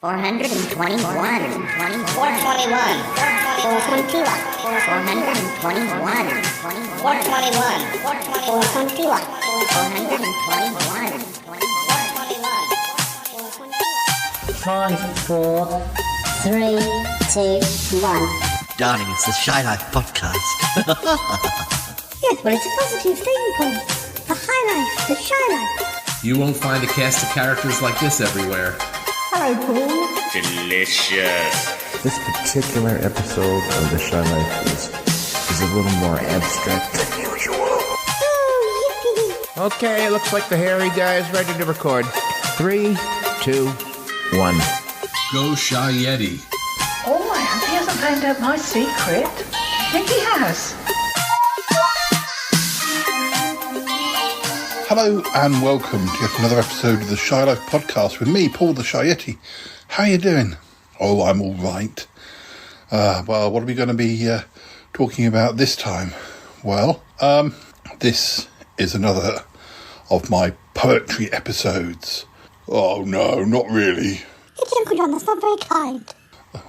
421. 421. 421. 5, 4, 3, 2, 1. Darling, it's the Shy Life podcast. Yes, well, it's a positive thing, Paul. The high life, the shy life. You won't find a cast of characters like this everywhere. Hello, Paul. Delicious. This particular episode of The Shy Life is a little more abstract than usual. Oh, yippee. Okay, it looks like the hairy guy is ready to record. 3, 2, 1. Go Shy Yeti. Oh, I hope he hasn't found out my secret. I think he has. Hello and welcome to yet another episode of the Shy Life podcast with me, Paul the Shy Yeti. How are you doing? Oh, I'm all right. Well, what are we going to be talking about this time? Well, this is another of my poetry episodes. Oh no, not really. It's Uncle John, that's not very kind.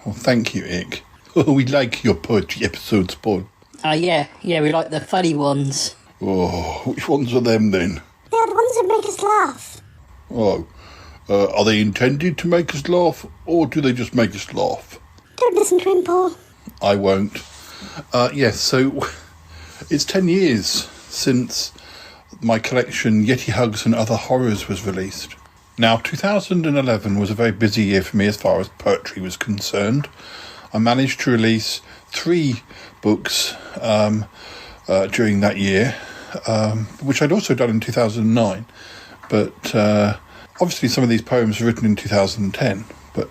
Well, thank you, Ick. Oh, we like your poetry episodes, Paul. Yeah, we like the funny ones. Oh, which ones are them then? They're the ones that make us laugh. Oh, are they intended to make us laugh, or do they just make us laugh? Don't listen to him, Paul. I won't. Yes, so it's 10 years since my collection Yeti Hugs and Other Horrors was released. Now, 2011 was a very busy year for me as far as poetry was concerned. I managed to release 3 books during that year, which I'd also done in 2009. But obviously some of these poems were written in 2010. But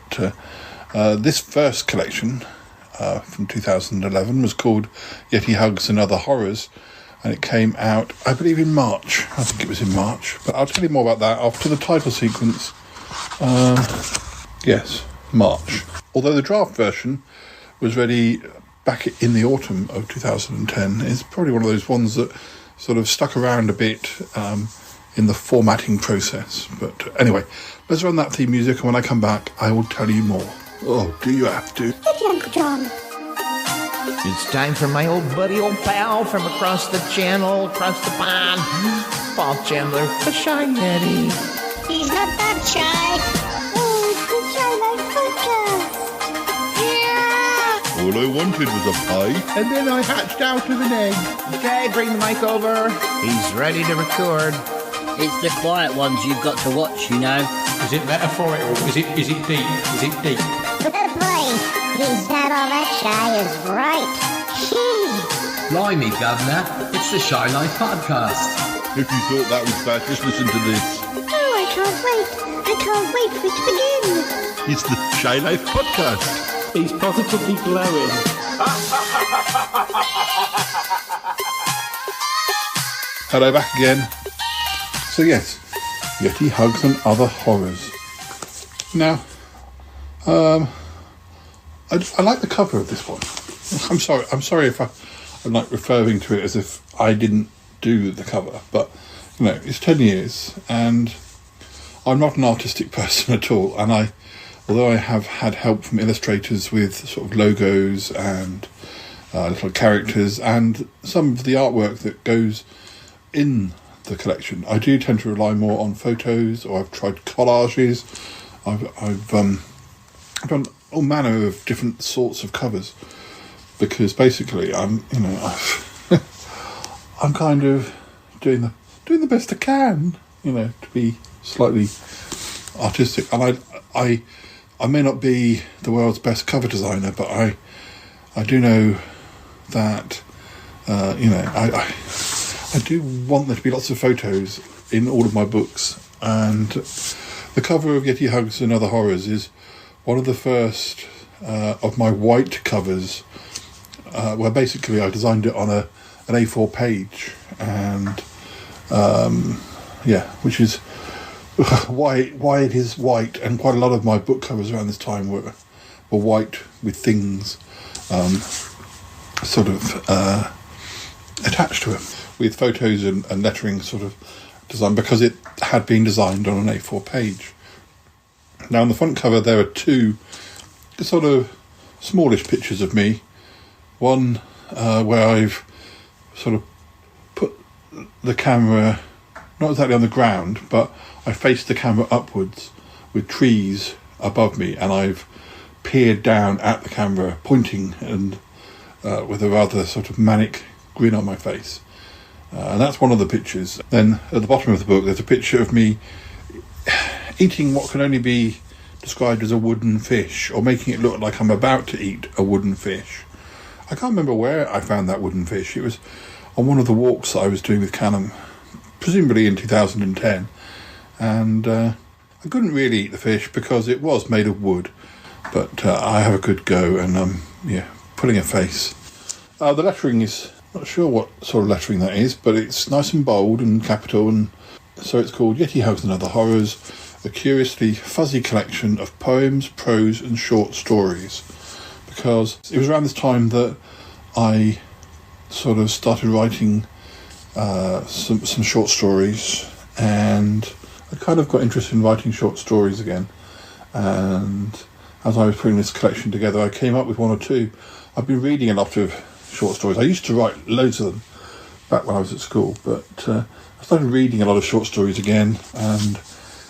this first collection from 2011 was called Yeti Hugs and Other Horrors. And it came out, I believe, in March. I think it was in March. But I'll tell you more about that after the title sequence. Yes, March. Although the draft version was ready back in the autumn of 2010. It's probably one of those ones that sort of stuck around a bit in the formatting process. But anyway, let's run that theme music, and when I come back, I will tell you more. Oh, do you have to? Thank you, Uncle John. It's time for my old buddy, old pal from across the channel, across the pond, Paul Chandler, the Shy Yeti. He's not that shy. Oh, it's the Shy Life podcast. Yeah. All I wanted was a pie. And then I hatched out of an egg. Okay, bring the mic over. He's ready to record. It's the quiet ones you've got to watch, you know. Is it metaphorical? Is it deep? Is it deep? Boy, he's not all that shy, is right. Blimey, Governor. It's the Shy Life podcast. If you thought that was bad, just listen to this. Oh, I can't wait. I can't wait for it to begin. It's the Shy Life podcast. He's positively glowing. Hello, back again. So yes, Yeti Hugs and Other Horrors. Now, I like the cover of this one. I'm sorry if I'm like referring to it as if I didn't do the cover, but you know, it's 10 years and I'm not an artistic person at all, and although I have had help from illustrators with sort of logos and little characters and some of the artwork that goes in the collection, I do tend to rely more on photos, or I've tried collages. I've done all manner of different sorts of covers, because basically I'm kind of doing the best I can, to be slightly artistic. And I may not be the world's best cover designer, but I do know that I do want there to be lots of photos in all of my books, and the cover of Yeti Hugs and Other Horrors is one of the first of my white covers, where basically I designed it on an A4 page, and which is why it is white, and quite a lot of my book covers around this time were white with things attached to it, with photos and lettering sort of design, because it had been designed on an A4 page. Now on the front cover there are two sort of smallish pictures of me. One where I've sort of put the camera not exactly on the ground, but I faced the camera upwards with trees above me, and I've peered down at the camera, pointing and with a rather sort of manic grin on my face. And that's one of the pictures. Then at the bottom of the book there's a picture of me eating what can only be described as a wooden fish, or making it look like I'm about to eat a wooden fish. I can't remember where I found that wooden fish. It was on one of the walks that I was doing with Callum, presumably in 2010, and I couldn't really eat the fish because it was made of wood, but I have a good go, and pulling a face. The lettering is, not sure what sort of lettering that is, but it's nice and bold and capital, and so it's called Yeti Hugs and Other Horrors, a curiously fuzzy collection of poems, prose and short stories. Because it was around this time that I sort of started writing some short stories, and I kind of got interested in writing short stories again. And as I was putting this collection together, I came up with one or two. I've been reading a lot of short stories. I used to write loads of them back when I was at school, but I started reading a lot of short stories again, and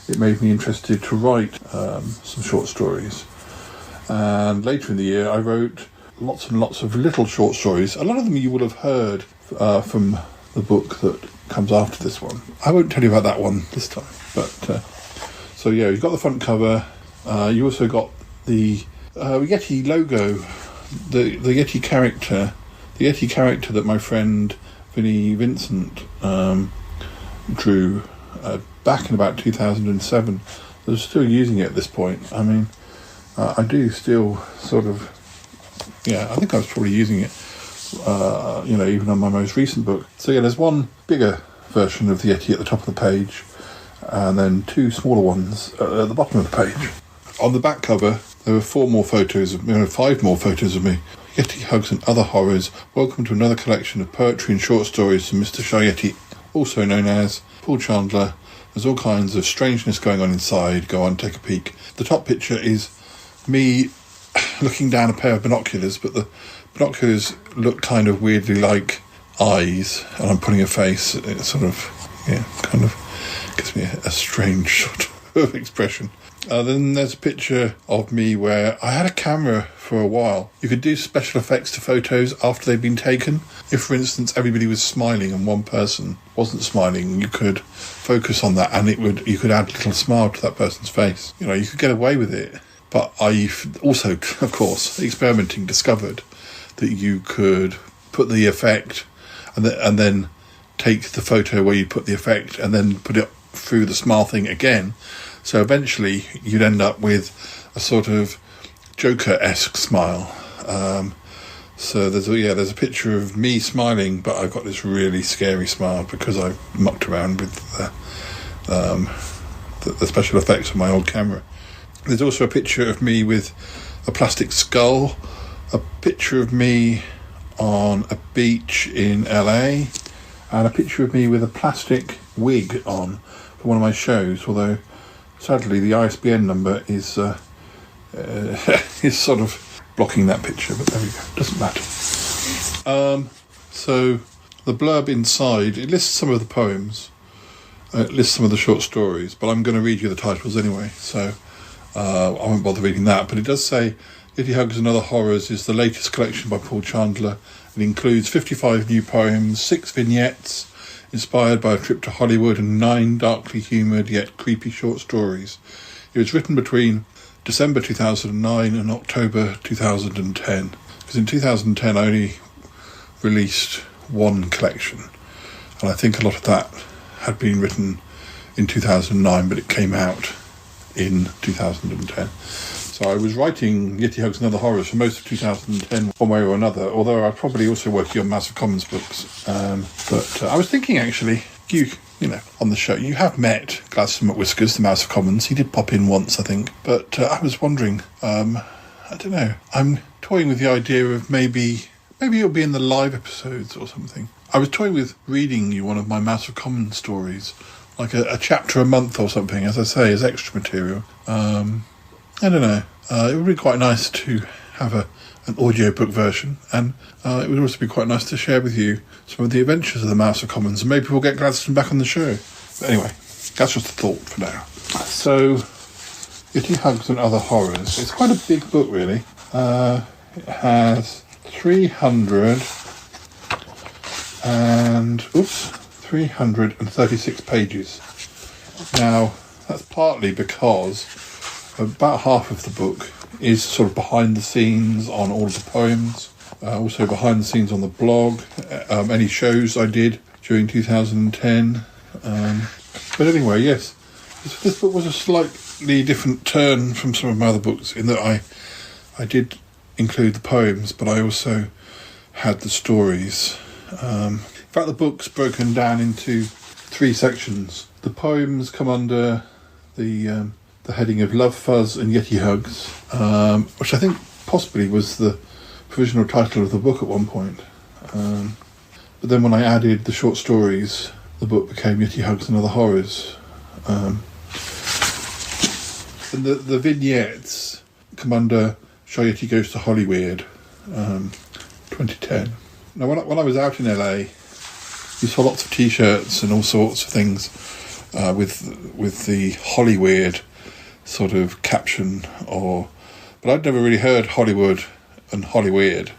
it made me interested to write some short stories. And later in the year I wrote lots and lots of little short stories. A lot of them you will have heard from the book that comes after this one. I won't tell you about that one this time, but so yeah, you've got the front cover. You also got the Yeti logo, the Yeti character, that my friend Vinnie Vincent drew back in about 2007. They're still using it at this point. I mean, I do still sort of, I think I was probably using it, even on my most recent book. So yeah, there's one bigger version of the Yeti at the top of the page, and then two smaller ones at the bottom of the page. On the back cover, there were 5 more photos of me. Yeti Hugs and Other Horrors. Welcome to another collection of poetry and short stories from Mr. Shy Yeti, also known as Paul Chandler. There's all kinds of strangeness going on inside. Go on, take a peek. The top picture is me looking down a pair of binoculars, but the binoculars look kind of weirdly like eyes, and I'm putting a face. It sort of, kind of gives me a strange sort of expression. Then there's a picture of me where I had a camera for a while. You could do special effects to photos after they'd been taken. If, for instance, everybody was smiling and one person wasn't smiling, you could focus on that, and you could add a little smile to that person's face. You could get away with it. But I've also, of course, experimenting, discovered that you could put the effect and then take the photo where you put the effect and then put it through the smile thing again. So eventually you'd end up with a sort of Joker-esque smile. So there's a picture of me smiling, but I've got this really scary smile because I mucked around with the special effects of my old camera. There's also a picture of me with a plastic skull, a picture of me on a beach in LA, and a picture of me with a plastic wig on for one of my shows, although sadly the ISBN number is sort of blocking that picture, but there we go, doesn't matter. So the blurb inside, it lists some of the poems, it lists some of the short stories, but I'm going to read you the titles anyway, so I won't bother reading that. But it does say Yeti Hugs and Other Horrors is the latest collection by Paul Chandler. It includes 55 new poems, 6 vignettes inspired by a trip to Hollywood, and 9 darkly humoured yet creepy short stories. It was written between December 2009 and October 2010. Because in 2010 I only released one collection, and I think a lot of that had been written in 2009, but it came out in 2010. So I was writing Yeti Hugs and Other Horrors for most of 2010, one way or another, although I was probably also working on Massive Commons books. But I was thinking, actually, you on the show, you have met Gladstone McWhiskers, the Mouse of Commons. He did pop in once, I think. But I was wondering, I don't know, I'm toying with the idea of maybe it'll be in the live episodes or something. I was toying with reading you one of my Mouse of Commons stories like a chapter a month or something, as I say, as extra material. I don't know. It would be quite nice to have an audiobook version, and it would also be quite nice to share with you some of the adventures of the Mouse of Commons, and maybe we'll get Gladstone back on the show. But anyway, that's just a thought for now. So, Yeti Hugs and Other Horrors. It's quite a big book, really. It has 336 pages. Now, that's partly because about half of the book is sort of behind the scenes on all of the poems, also behind the scenes on the blog, any shows I did during 2010. But anyway, yes, this book was a slightly different turn from some of my other books in that I did include the poems, but I also had the stories. In fact, the book's broken down into 3 sections. The poems come under the heading of Love, Fuzz and Yeti Hugs, which I think possibly was the provisional title of the book at one point. But then when I added the short stories, the book became Yeti Hugs and Other Horrors. And the vignettes come under Shy Yeti Goes to Hollyweird, 2010. Now, when I was out in LA, you saw lots of T-shirts and all sorts of things with the Hollyweird sort of caption, but I'd never really heard Hollywood and Hollyweird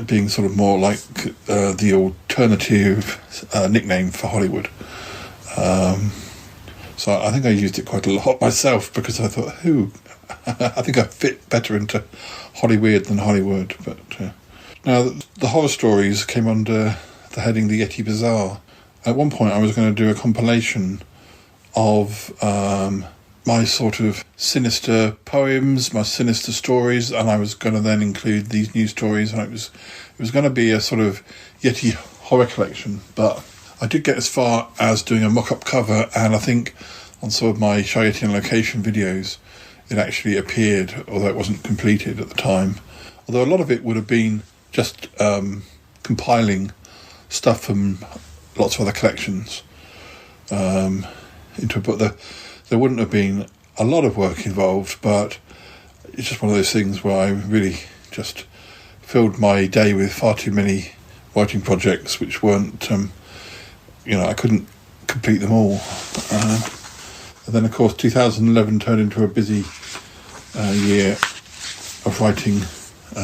being sort of more like the alternative nickname for Hollywood. So I think I used it quite a lot myself because I thought, I think I fit better into Hollyweird than Hollywood. But now the horror stories came under the heading The Yeti Bazaar. At one point I was going to do a compilation of my sort of sinister poems, my sinister stories, and I was going to then include these new stories, and it was going to be a sort of Yeti horror collection. But I did get as far as doing a mock-up cover, and I think on some of my Shy Yeti on Location videos it actually appeared, although it wasn't completed at the time. Although a lot of it would have been just compiling stuff from lots of other collections into a book. There wouldn't have been a lot of work involved, but it's just one of those things where I really just filled my day with far too many writing projects which weren't, I couldn't complete them all. And then, of course, 2011 turned into a busy year of writing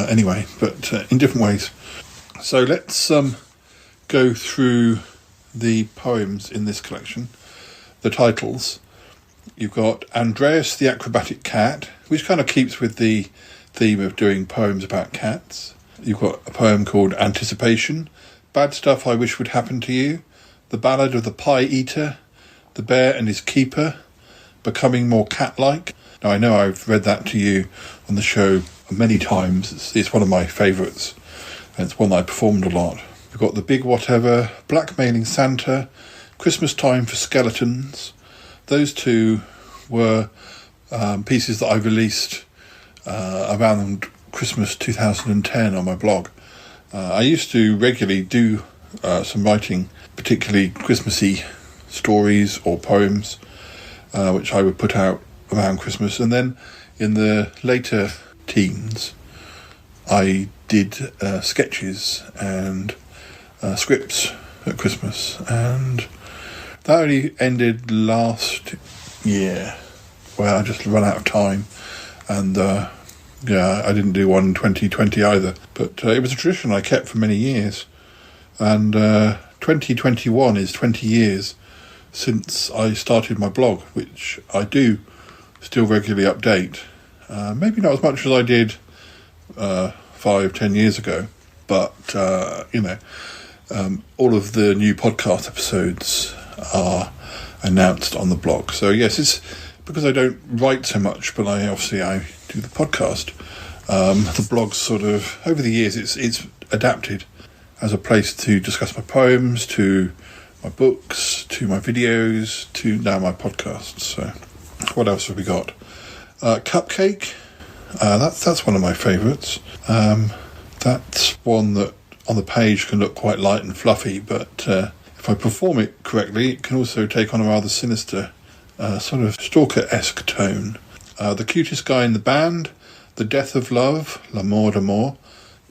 anyway, but in different ways. So let's go through the poems in this collection. The titles. You've got Andreas the Acrobatic Cat, which kind of keeps with the theme of doing poems about cats. You've got a poem called Anticipation, Bad Stuff I Wish Would Happen to You, The Ballad of the Pie Eater, The Bear and His Keeper, Becoming More Cat-Like. Now, I know I've read that to you on the show many times. It's one of my favourites, and it's one that I performed a lot. We've got The Big Whatever, Blackmailing Santa, Christmas Time for Skeletons. Those two were pieces that I released around Christmas 2010 on my blog. I used to regularly do some writing, particularly Christmassy stories or poems, which I would put out around Christmas. And then in the later teens, I did sketches and scripts at Christmas, and that only ended last year, where I just ran out of time, and I didn't do one in 2020 either. But it was a tradition I kept for many years, and 2021 is 20 years since I started my blog, which I do still regularly update. Maybe not as much as I did 5-10 years ago, but all of the new podcast episodes are announced on the blog. So yes, it's because I don't write so much, but I do the podcast. The blog's sort of, over the years, it's adapted as a place to discuss my poems, to my books, to my videos, to now my podcasts. So what else have we got? Cupcake. That's one of my favourites. That's one that on the page can look quite light and fluffy, but if if I perform it correctly, it can also take on a rather sinister, sort of stalker-esque tone. The Cutest Guy in the Band, The Death of Love, L'amour d'amour.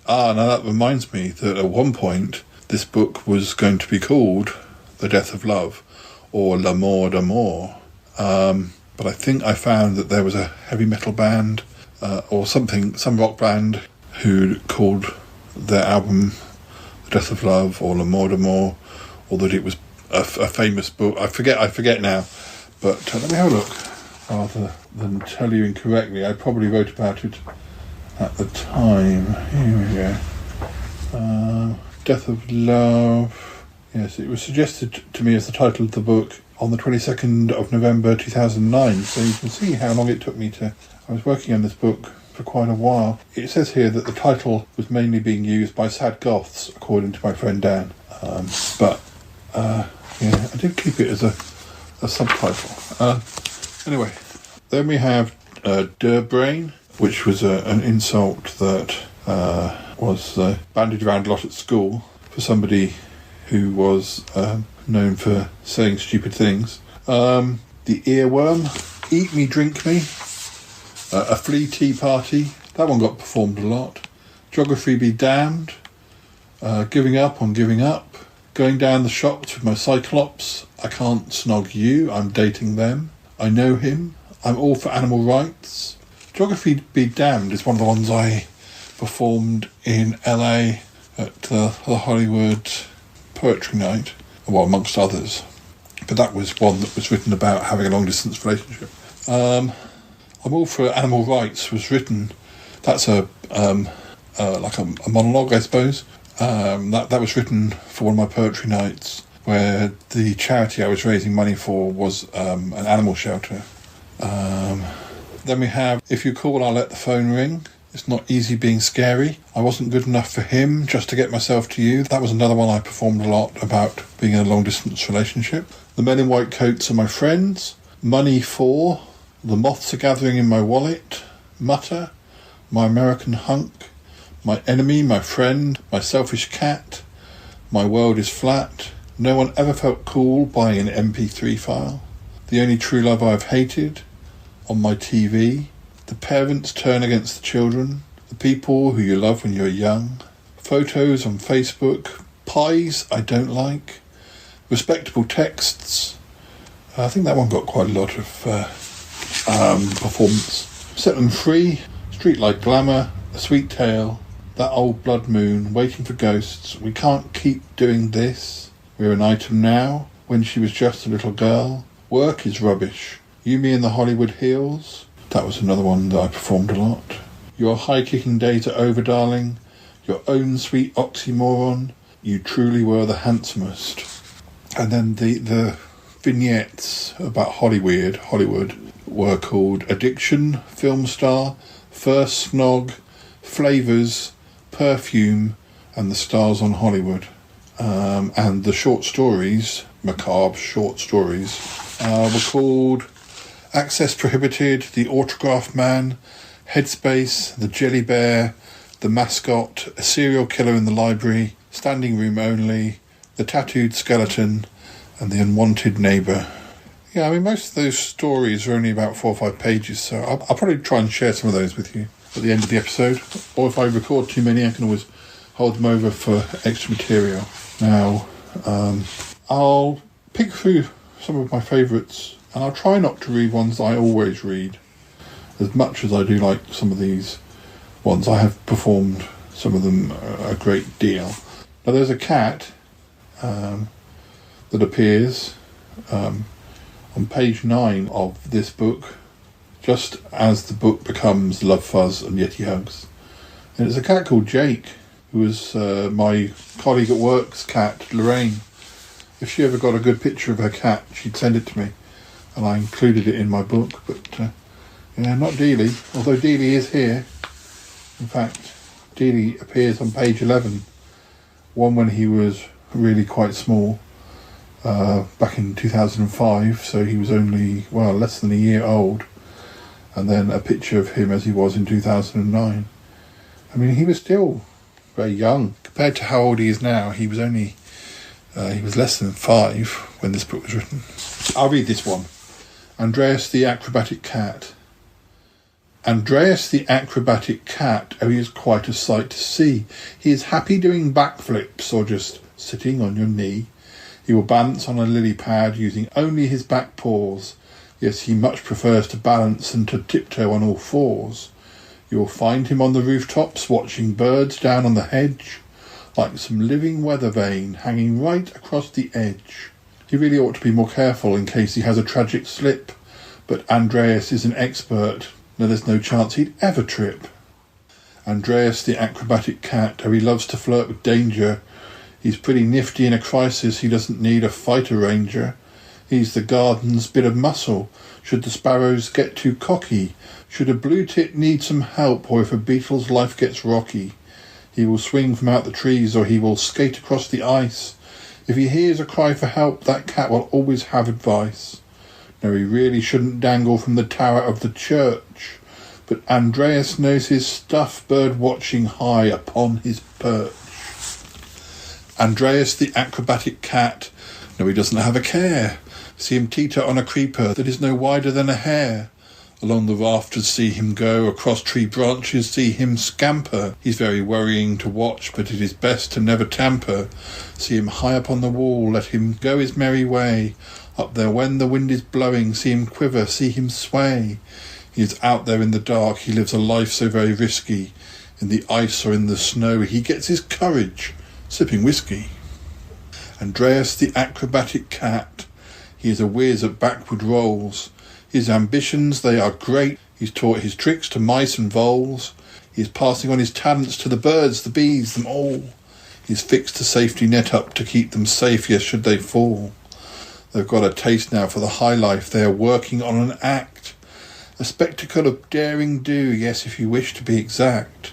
Now that reminds me that at one point this book was going to be called The Death of Love, or L'amour d'amour. But I think I found that there was a heavy metal band, or some rock band, who called their album The Death of Love, or L'amour d'amour, or that it was a famous book. I forget now. But let me have a look. Rather than tell you incorrectly, I probably wrote about it at the time. Here we go. Death of Love. Yes, it was suggested to me as the title of the book on the 22nd of November 2009. So you can see how long it took me to... I was working on this book for quite a while. It says here that the title was mainly being used by sad goths, according to my friend Dan. I did keep it as a subtitle. Anyway, then we have Der Brain, which was an insult that was bandied around a lot at school for somebody who was known for saying stupid things. The Earworm, Eat Me, Drink Me, A Flea Tea Party, that one got performed a lot. Geography Be Damned, Giving Up on Giving Up, Going Down the Shops with My Cyclops, I Can't Snog You, I'm Dating Them, I Know Him, I'm All for Animal Rights. Geography Be Damned is one of the ones I performed in LA at the Hollywood Poetry Night, well, amongst others. But that was one that was written about having a long-distance relationship. I'm All for Animal Rights was written... That's a monologue, I suppose. That was written for one of my poetry nights, where the charity I was raising money for was an animal shelter. Then we have If You Call, I'll Let the Phone Ring. It's Not Easy Being Scary. I Wasn't Good Enough for Him, Just to Get Myself to You. That was another one I performed a lot about being in a long-distance relationship. The Men in White Coats Are My Friends. Money For. The Moths Are Gathering in My Wallet. Mutter. My American Hunk. My Enemy, My Friend. My Selfish Cat. My World Is Flat. No One Ever Felt Cool, buying an MP3 file. The Only True Love I've Hated. On My TV. The Parents Turn Against the Children. The People Who You Love When You're Young. Photos on Facebook. Pies I Don't Like. Respectable Texts. I think that one got quite a lot of performance. Set Them Free. Streetlight Glamour. A Sweet Tale. That Old Blood Moon. Waiting for Ghosts. We Can't Keep Doing This. We're an Item Now. When She Was Just a Little Girl. Work Is Rubbish. You, Me and the Hollywood Hills. That was another one that I performed a lot. Your High-Kicking Days Are Over, Darling. Your Own Sweet Oxymoron. You Truly Were the Handsomest. And then the vignettes about Hollywood were called Addiction, Film Star, First Snog, Flavours, Perfume, and The Stars on Hollywood. And the short stories, macabre short stories, were called Access Prohibited, The Autograph Man, Headspace, The Jelly Bear, The Mascot, A Serial Killer in the Library, Standing Room Only, The Tattooed Skeleton, and The Unwanted Neighbour. Yeah, I mean, most of those stories are only about 4 or 5 pages, so I'll probably try and share some of those with you at the end of the episode. Or if I record too many, I can always hold them over for extra material. Now, I'll pick through some of my favourites, and I'll try not to read ones I always read, as much as I do like some of these ones. I have performed some of them a great deal. Now, there's a cat that appears on page 9 of this book, just as the book becomes Love Fuzz and Yeti Hugs. And it's a cat called Jake, who was my colleague at work's cat, Lorraine. If she ever got a good picture of her cat, she'd send it to me, and I included it in my book. But not Dealey, although Dealey is here. In fact, Dealey appears on page 11, one when he was really quite small, back in 2005, so he was only, less than a year old, and then a picture of him as he was in 2009. I mean, he was still very young. Compared to how old he is now, he was only He was less than 5 when this book was written. I'll read this one. Andreas the Acrobatic Cat. Andreas the Acrobatic Cat, oh, he is quite a sight to see. He is happy doing backflips or just sitting on your knee. He will balance on a lily pad using only his back paws. Yes, he much prefers to balance than to tiptoe on all fours. You will find him on the rooftops watching birds down on the hedge, like some living weather vane hanging right across the edge. He really ought to be more careful in case he has a tragic slip, but Andreas is an expert. No, there's no chance he'd ever trip. Andreas the Acrobatic Cat, oh, he loves to flirt with danger. He's pretty nifty in a crisis, he doesn't need a fighter ranger. He's the garden's bit of muscle, should the sparrows get too cocky, should a blue tit need some help, or if a beetle's life gets rocky. He will swing from out the trees, or he will skate across the ice. If he hears a cry for help, that cat will always have advice. No, he really shouldn't dangle from the tower of the church, but Andreas knows his stuff, bird watching high upon his perch. Andreas the Acrobatic Cat, no, he doesn't have a care. See him teeter on a creeper that is no wider than a hair. Along the rafters see him go, across tree branches see him scamper. He's very worrying to watch, but it is best to never tamper. See him high up on the wall, let him go his merry way. Up there when the wind is blowing, see him quiver, see him sway. He is out there in the dark, he lives a life so very risky. In the ice or in the snow, he gets his courage, sipping whiskey. Andreas the Acrobatic Cat, he is a whiz at backward rolls. His ambitions, they are great. He's taught his tricks to mice and voles. He is passing on his talents to the birds, the bees, them all. He's fixed a safety net up to keep them safe, yes, should they fall. They've got a taste now for the high life. They are working on an act. A spectacle of daring do, yes, if you wish to be exact.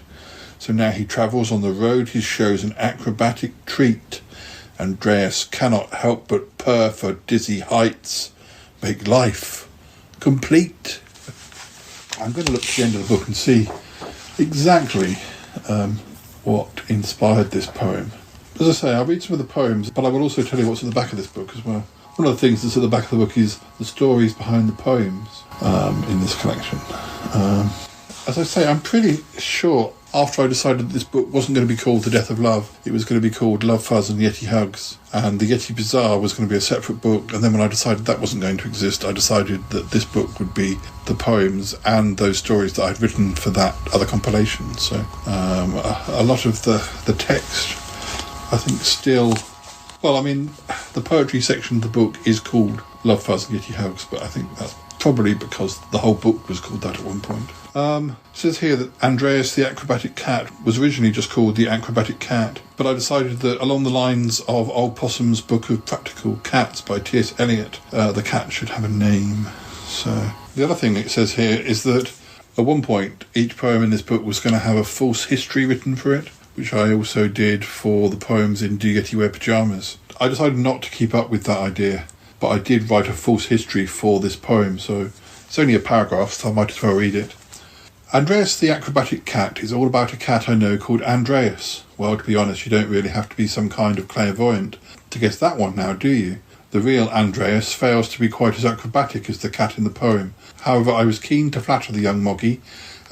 So now he travels on the road, his show's an acrobatic treat. Andreas cannot help but purr for dizzy heights. Make life complete. I'm going to look at the end of the book and see exactly what inspired this poem. As I say, I'll read some of the poems, but I will also tell you what's at the back of this book as well. One of the things that's at the back of the book is the stories behind the poems in this collection. As I say, I'm pretty sure after I decided that this book wasn't going to be called The Death of Love, it was going to be called Love, Fuzz and Yeti Hugs, and the Yeti Bazaar was going to be a separate book, and then when I decided that wasn't going to exist, I decided that this book would be the poems and those stories that I'd written for that other compilation. So a lot of the text, I think, still... Well, I mean, the poetry section of the book is called Love, Fuzz and Yeti Hugs, but I think that's probably because the whole book was called that at one point. It says here that Andreas the Acrobatic Cat was originally just called the Acrobatic Cat, but I decided that along the lines of Old Possum's Book of Practical Cats by T.S. Eliot, the cat should have a name. So the other thing it says here is that at one point each poem in this book was going to have a false history written for it, which I also did for the poems in Do Yeti Wear Pyjamas. I decided not to keep up with that idea, but I did write a false history for this poem, so it's only a paragraph, so I might as well read it. Andreas the Acrobatic Cat is all about a cat I know called Andreas. Well, to be honest, you don't really have to be some kind of clairvoyant to guess that one now, do you? The real Andreas fails to be quite as acrobatic as the cat in the poem. However, I was keen to flatter the young moggy,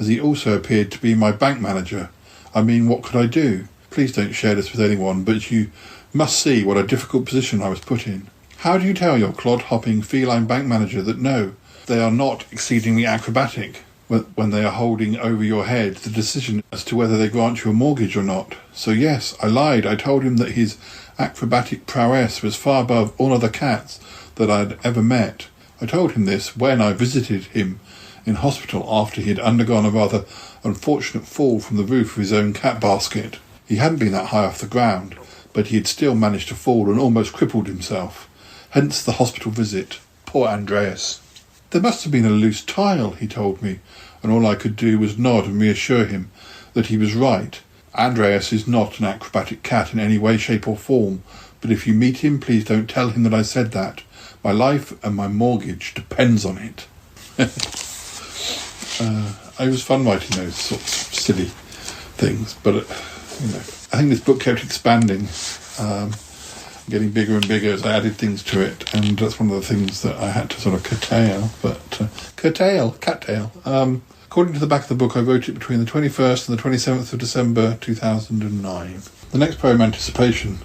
as he also appeared to be my bank manager. I mean, what could I do? Please don't share this with anyone, but you must see what a difficult position I was put in. How do you tell your clod-hopping feline bank manager that no, they are not exceedingly acrobatic, when they are holding over your head the decision as to whether they grant you a mortgage or not? So yes, I lied. I told him that his acrobatic prowess was far above all other cats that I had ever met. I told him this when I visited him in hospital after he had undergone a rather unfortunate fall from the roof of his own cat basket. He hadn't been that high off the ground, but he had still managed to fall and almost crippled himself. Hence the hospital visit. Poor Andreas. There must have been a loose tile, he told me, and all I could do was nod and reassure him that he was right. Andreas is not an acrobatic cat in any way, shape or form, but if you meet him, please don't tell him that I said that. My life and my mortgage depends on it. It was fun writing those sorts of silly things, but I think this book kept expanding. getting bigger and bigger as I added things to it, and that's one of the things that I had to sort of cattail. According to the back of the book, I wrote it between the 21st and the 27th of December 2009. The next poem, Anticipation,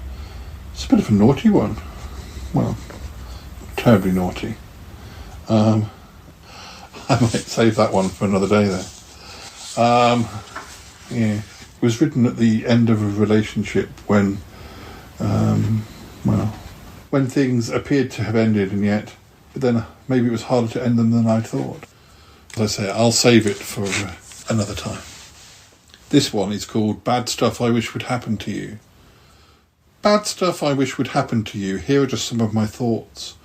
it's a bit of a naughty one. Well, terribly naughty. I might save that one for another day though. It was written at the end of a relationship when things appeared to have ended, and yet, but then maybe it was harder to end them than I thought. As I say, I'll save it for another time. This one is called Bad Stuff I Wish Would Happen to You. Bad stuff I wish would happen to you. Here are just some of my thoughts.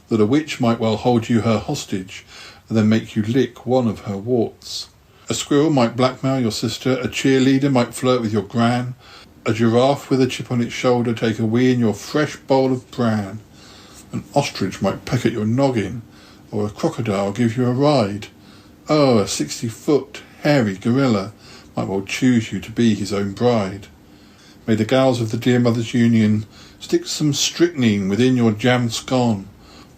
That a witch might well hold you her hostage and then make you lick one of her warts. A squirrel might blackmail your sister. A cheerleader might flirt with your gran. A giraffe with a chip on its shoulder take a wee in your fresh bowl of bran. An ostrich might peck at your noggin, or a crocodile give you a ride. Oh, a 60-foot hairy gorilla might well choose you to be his own bride. May the gals of the Dear Mothers Union stick some strychnine within your jam scone,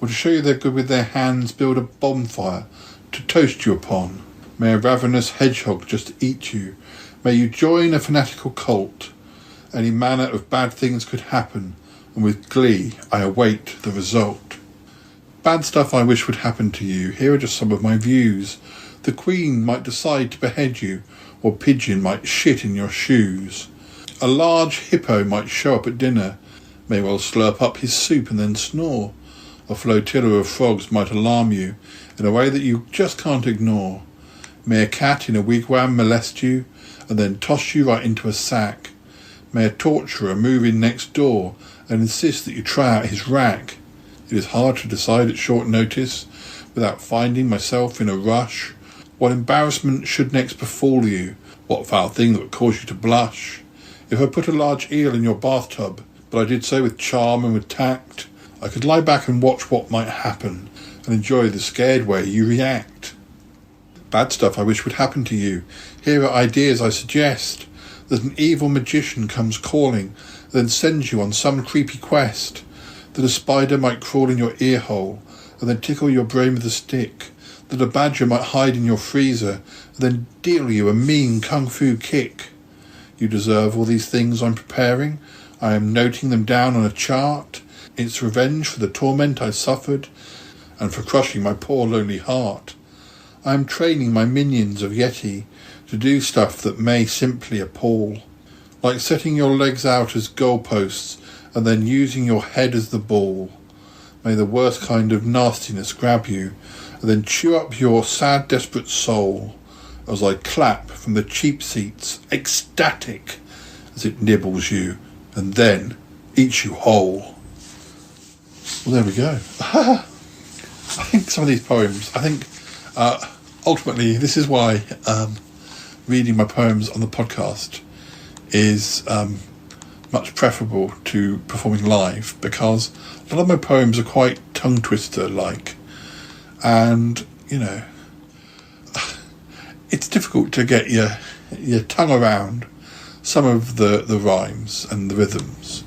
or to show you they're good with their hands build a bonfire to toast you upon. May a ravenous hedgehog just eat you. May you join a fanatical cult. Any manner of bad things could happen, and with glee I await the result. Bad stuff I wish would happen to you. Here are just some of my views. The Queen might decide to behead you, or pigeon might shit in your shoes. A large hippo might show up at dinner, may well slurp up his soup and then snore. A flotilla of frogs might alarm you in a way that you just can't ignore. May a cat in a wigwam molest you and then toss you right into a sack. May a torturer move in next door and insist that you try out his rack. It is hard to decide at short notice, without finding myself in a rush, what embarrassment should next befall you, what foul thing that would cause you to blush. If I put a large eel in your bathtub, but I did so with charm and with tact, I could lie back and watch what might happen, and enjoy the scared way you react. Bad stuff I wish would happen to you. Here are ideas I suggest. That an evil magician comes calling, then sends you on some creepy quest. That a spider might crawl in your ear hole, and then tickle your brain with a stick. That a badger might hide in your freezer, and then deal you a mean kung fu kick. You deserve all these things I'm preparing. I am noting them down on a chart. It's revenge for the torment I suffered, and for crushing my poor lonely heart. I am training my minions of Yeti to do stuff that may simply appall, like setting your legs out as goalposts and then using your head as the ball. May the worst kind of nastiness grab you and then chew up your sad, desperate soul as I clap from the cheap seats, ecstatic, as it nibbles you and then eats you whole. Well, there we go. I think some of these poems, ultimately, this is why reading my poems on the podcast is much preferable to performing live, because a lot of my poems are quite tongue twister like, and it's difficult to get your tongue around some of the rhymes and the rhythms.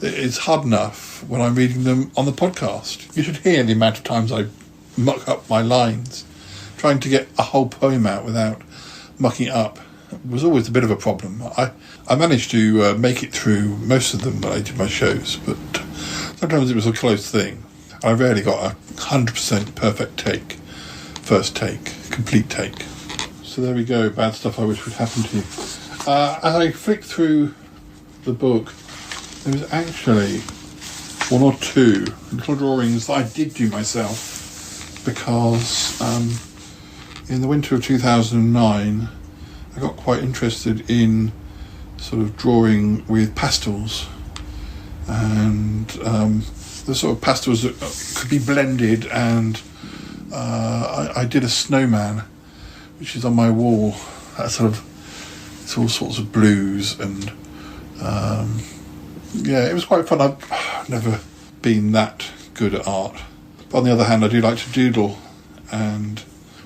It's hard enough when I'm reading them on the podcast. You should hear the amount of times I muck up my lines. Trying to get a whole poem out without mucking it up was always a bit of a problem. I managed to make it through most of them when I did my shows, but sometimes it was a close thing. I rarely got a 100% perfect take, first take, complete take. So there we go, bad stuff I wish would happen to you. As I flicked through the book, there was actually one or two little drawings that I did do myself, because in the winter of 2009, I got quite interested in sort of drawing with pastels, and the sort of pastels that could be blended, and I did a snowman, which is on my wall. It's all sorts of blues, and it was quite fun. I've never been that good at art, but on the other hand, I do like to doodle, and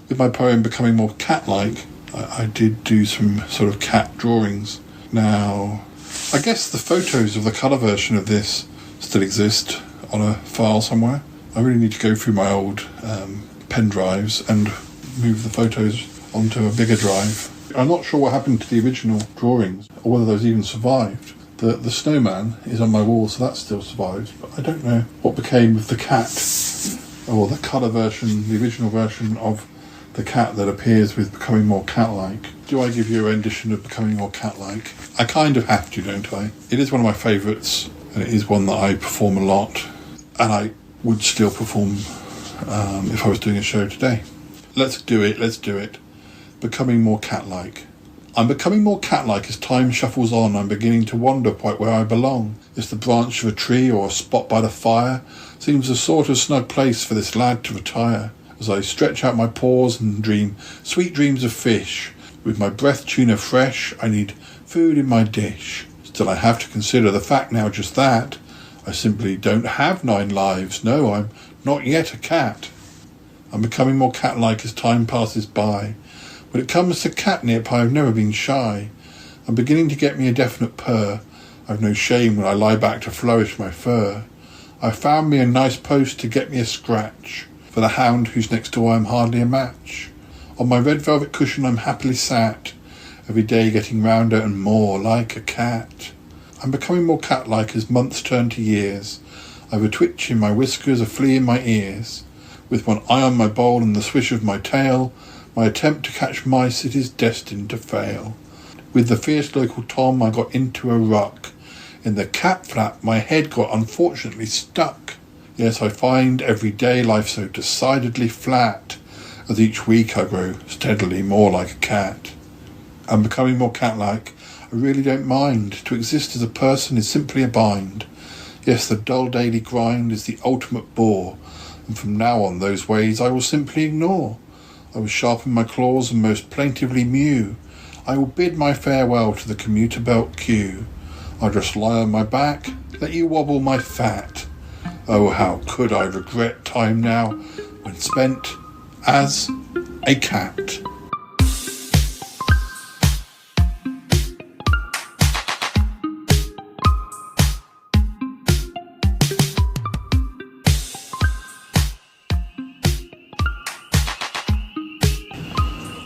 with my poem becoming more cat-like, I did do some sort of cat drawings. Now, I guess the photos of the colour version of this still exist on a file somewhere. I really need to go through my old pen drives and move the photos onto a bigger drive. I'm not sure what happened to the original drawings or whether those even survived. The snowman is on my wall, so that still survives, but I don't know what became of the cat, or the colour version, the original version of the cat that appears with Becoming More Cat-Like. Do I give you a rendition of Becoming More Cat-Like? I kind of have to, don't I? It is one of my favourites, and it is one that I perform a lot, and I would still perform if I was doing a show today. Let's do it. Becoming More Cat-Like. I'm becoming more cat-like as time shuffles on. I'm beginning to wonder quite where I belong. Is the branch of a tree or a spot by the fire? Seems a sort of snug place for this lad to retire. As I stretch out my paws and dream sweet dreams of fish. With my breath tuna fresh, I need food in my dish. Still I have to consider the fact now just that I simply don't have 9 lives. No, I'm not yet a cat. I'm becoming more cat-like as time passes by. When it comes to catnip, I've never been shy. I'm beginning to get me a definite purr. I've no shame when I lie back to flourish my fur. I found me a nice post to get me a scratch, for the hound whose next door I'm hardly a match. On my red velvet cushion I'm happily sat, every day getting rounder and more like a cat. I'm becoming more cat-like as months turn to years. I've a twitch in my whiskers, a flea in my ears. With one eye on my bowl and the swish of my tail, my attempt to catch mice, it is destined to fail. With the fierce local Tom I got into a ruck. In the cat flap my head got unfortunately stuck. Yes, I find every day life so decidedly flat, as each week I grow steadily more like a cat. I'm becoming more cat-like. I really don't mind. To exist as a person is simply a bind. Yes, the dull daily grind is the ultimate bore, and from now on those ways I will simply ignore. I will sharpen my claws and most plaintively mew. I will bid my farewell to the commuter belt queue. I'll just lie on my back, let you wobble my fat. Oh, how could I regret time now when spent as a cat.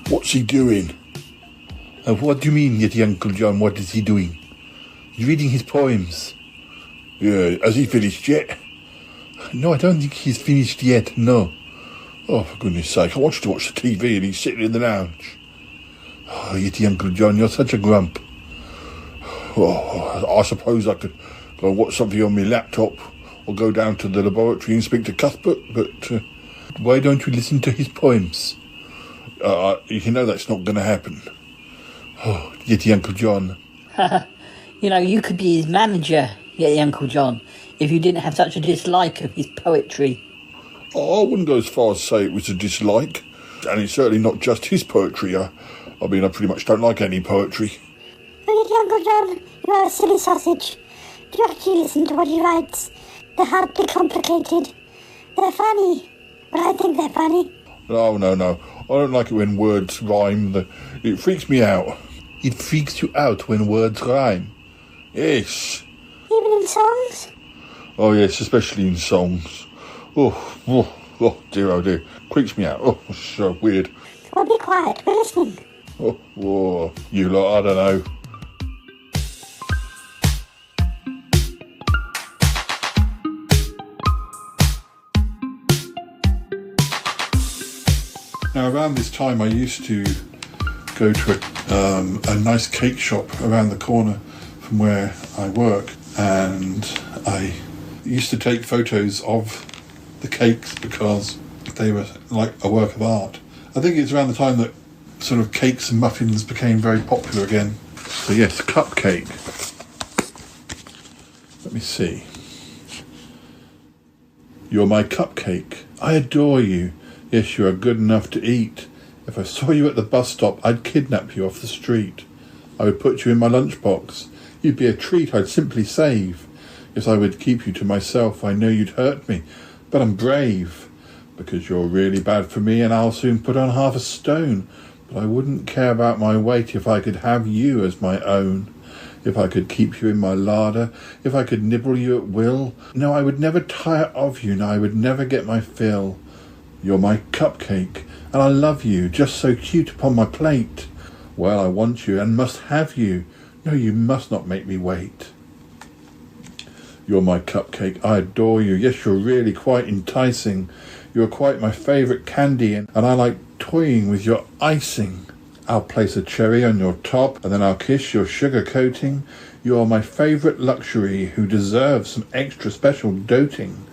What's he doing? What do you mean, Yeti Uncle John? What is he doing? He's reading his poems. Yeah, has he finished yet? No, I don't think he's finished yet, no. Oh, for goodness sake, I want you to watch the TV and he's sitting in the lounge. Oh, Yeti Uncle John, you're such a grump. Oh, I suppose I could go and watch something on my laptop or go down to the laboratory and speak to Cuthbert, but why don't you listen to his poems? You know that's not going to happen. Oh, Yeti Uncle John. You know, you could be his manager, Yeti Uncle John, if you didn't have such a dislike of his poetry. Oh, I wouldn't go as far as say it was a dislike. And it's certainly not just his poetry. I mean, I pretty much don't like any poetry. Oh, Yeti Uncle John, you are a silly sausage. Do you actually listen to what he writes? They're hardly complicated. They're funny, but I think they're funny. No. I don't like it when words rhyme. It freaks me out. It freaks you out when words rhyme? Yes. Even in songs? Oh, yes, especially in songs. Oh, dear. Creeps me out. Oh, so weird. Well, be quiet. We're listening. Oh, you lot, I don't know. Now, around this time, I used to go to a nice cake shop around the corner from where I work, and I used to take photos of the cakes because they were like a work of art. I think it's around the time that sort of cakes and muffins became very popular again. So yes, cupcake. Let me see. You're my cupcake. I adore you. Yes, you are good enough to eat. If I saw you at the bus stop, I'd kidnap you off the street. I would put you in my lunchbox. You'd be a treat I'd simply save. Yes, I would keep you to myself. I know you'd hurt me, but I'm brave. Because you're really bad for me and I'll soon put on half a stone. But I wouldn't care about my weight if I could have you as my own. If I could keep you in my larder, if I could nibble you at will, no, I would never tire of you, no, I would never get my fill. You're my cupcake, and I love you, just so cute upon my plate. Well, I want you and must have you. No, you must not make me wait. You're my cupcake, I adore you. Yes, you're really quite enticing. You're quite my favourite candy, and I like toying with your icing. I'll place a cherry on your top, and then I'll kiss your sugar coating. You are my favourite luxury, who deserves some extra special doting.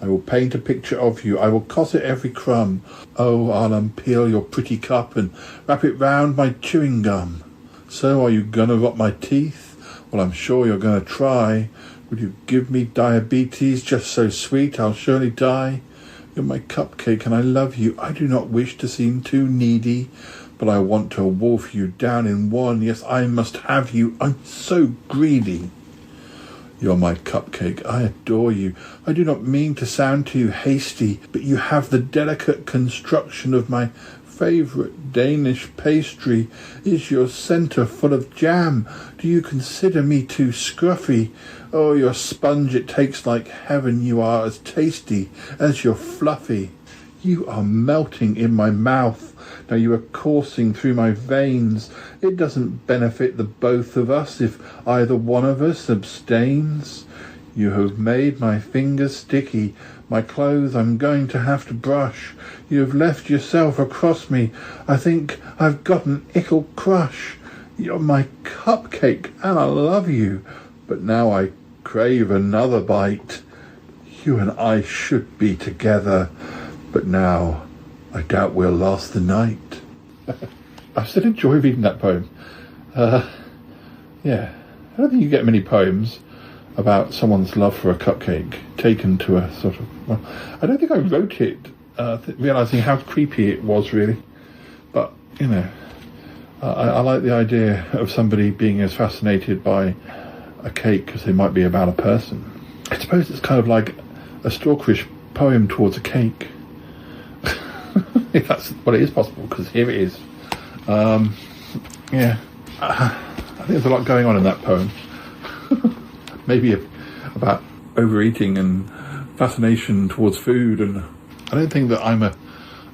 I will paint a picture of you, I will cosset every crumb. Oh, I'll unpeel your pretty cup and wrap it round my chewing gum. So are you gonna rot my teeth? Well, I'm sure you're gonna try. Would you give me diabetes just so sweet I'll surely die? You're my cupcake and I love you. I do not wish to seem too needy, but I want to wolf you down in one. Yes, I must have you. I'm so greedy. You're my cupcake. I adore you. I do not mean to sound too hasty, but you have the delicate construction of my favourite Danish pastry. Is your centre full of jam? Do you consider me too scruffy? Oh, your sponge, it takes like heaven. You are as tasty as you're fluffy. You are melting in my mouth. Now you are coursing through my veins. It doesn't benefit the both of us if either one of us abstains. You have made my fingers sticky. My clothes I'm going to have to brush. You have left yourself across me. I think I've got an ickle crush. You're my cupcake and I love you. But now I crave another bite. You and I should be together. But now I doubt we'll last the night. I still enjoy reading that poem. Yeah, I don't think you get many poems about someone's love for a cupcake taken to a sort of... Well, I don't think I wrote it realising how creepy it was, really. But, you know, I like the idea of somebody being as fascinated by a cake as they might be about a person. I suppose it's kind of like a stalkerish poem towards a cake. If that's what it is possible, because here it is. Yeah, I think there's a lot going on in that poem. Maybe about overeating and fascination towards food, and I don't think that I'm a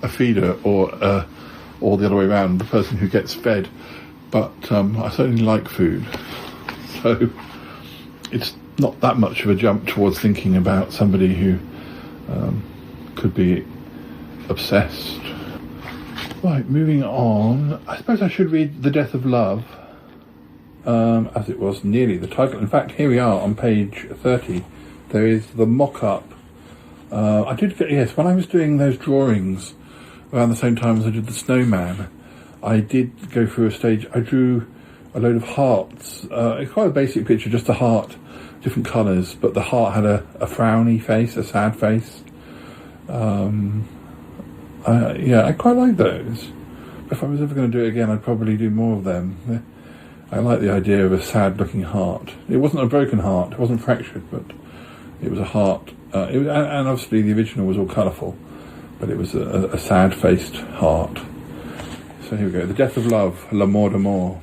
feeder or the other way around, the person who gets fed, but I certainly like food. So it's not that much of a jump towards thinking about somebody who could be obsessed. Right, moving on. I suppose I should read The Death of Love, as it was nearly the title. In fact, here we are on page 30. There is the mock-up. I did, yes, when I was doing those drawings around the same time as I did the snowman, I did go through a stage. I drew a load of hearts. It's quite a basic picture, just a heart, different colours, but the heart had a frowny face, a sad face. Yeah, I quite like those. If I was ever going to do it again, I'd probably do more of them. I like the idea of a sad-looking heart. It wasn't a broken heart, it wasn't fractured, but it was a heart. And obviously the original was all colourful, but it was a sad-faced heart. So here we go. The Death of Love, La Mort d'Amour.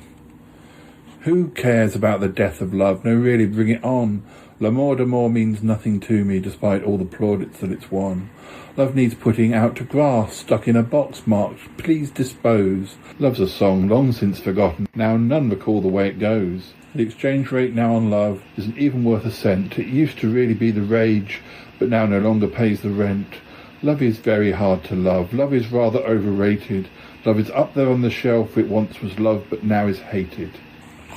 Who cares about the death of love? No, really, bring it on. La Mort d'Amour means nothing to me, despite all the plaudits that it's won. Love needs putting out to grass, stuck in a box marked, please dispose. Love's a song long since forgotten, now none recall the way it goes. The exchange rate now on love isn't even worth a cent. It used to really be the rage, but now no longer pays the rent. Love is very hard to love. Love is rather overrated. Love is up there on the shelf. It once was loved, but now is hated.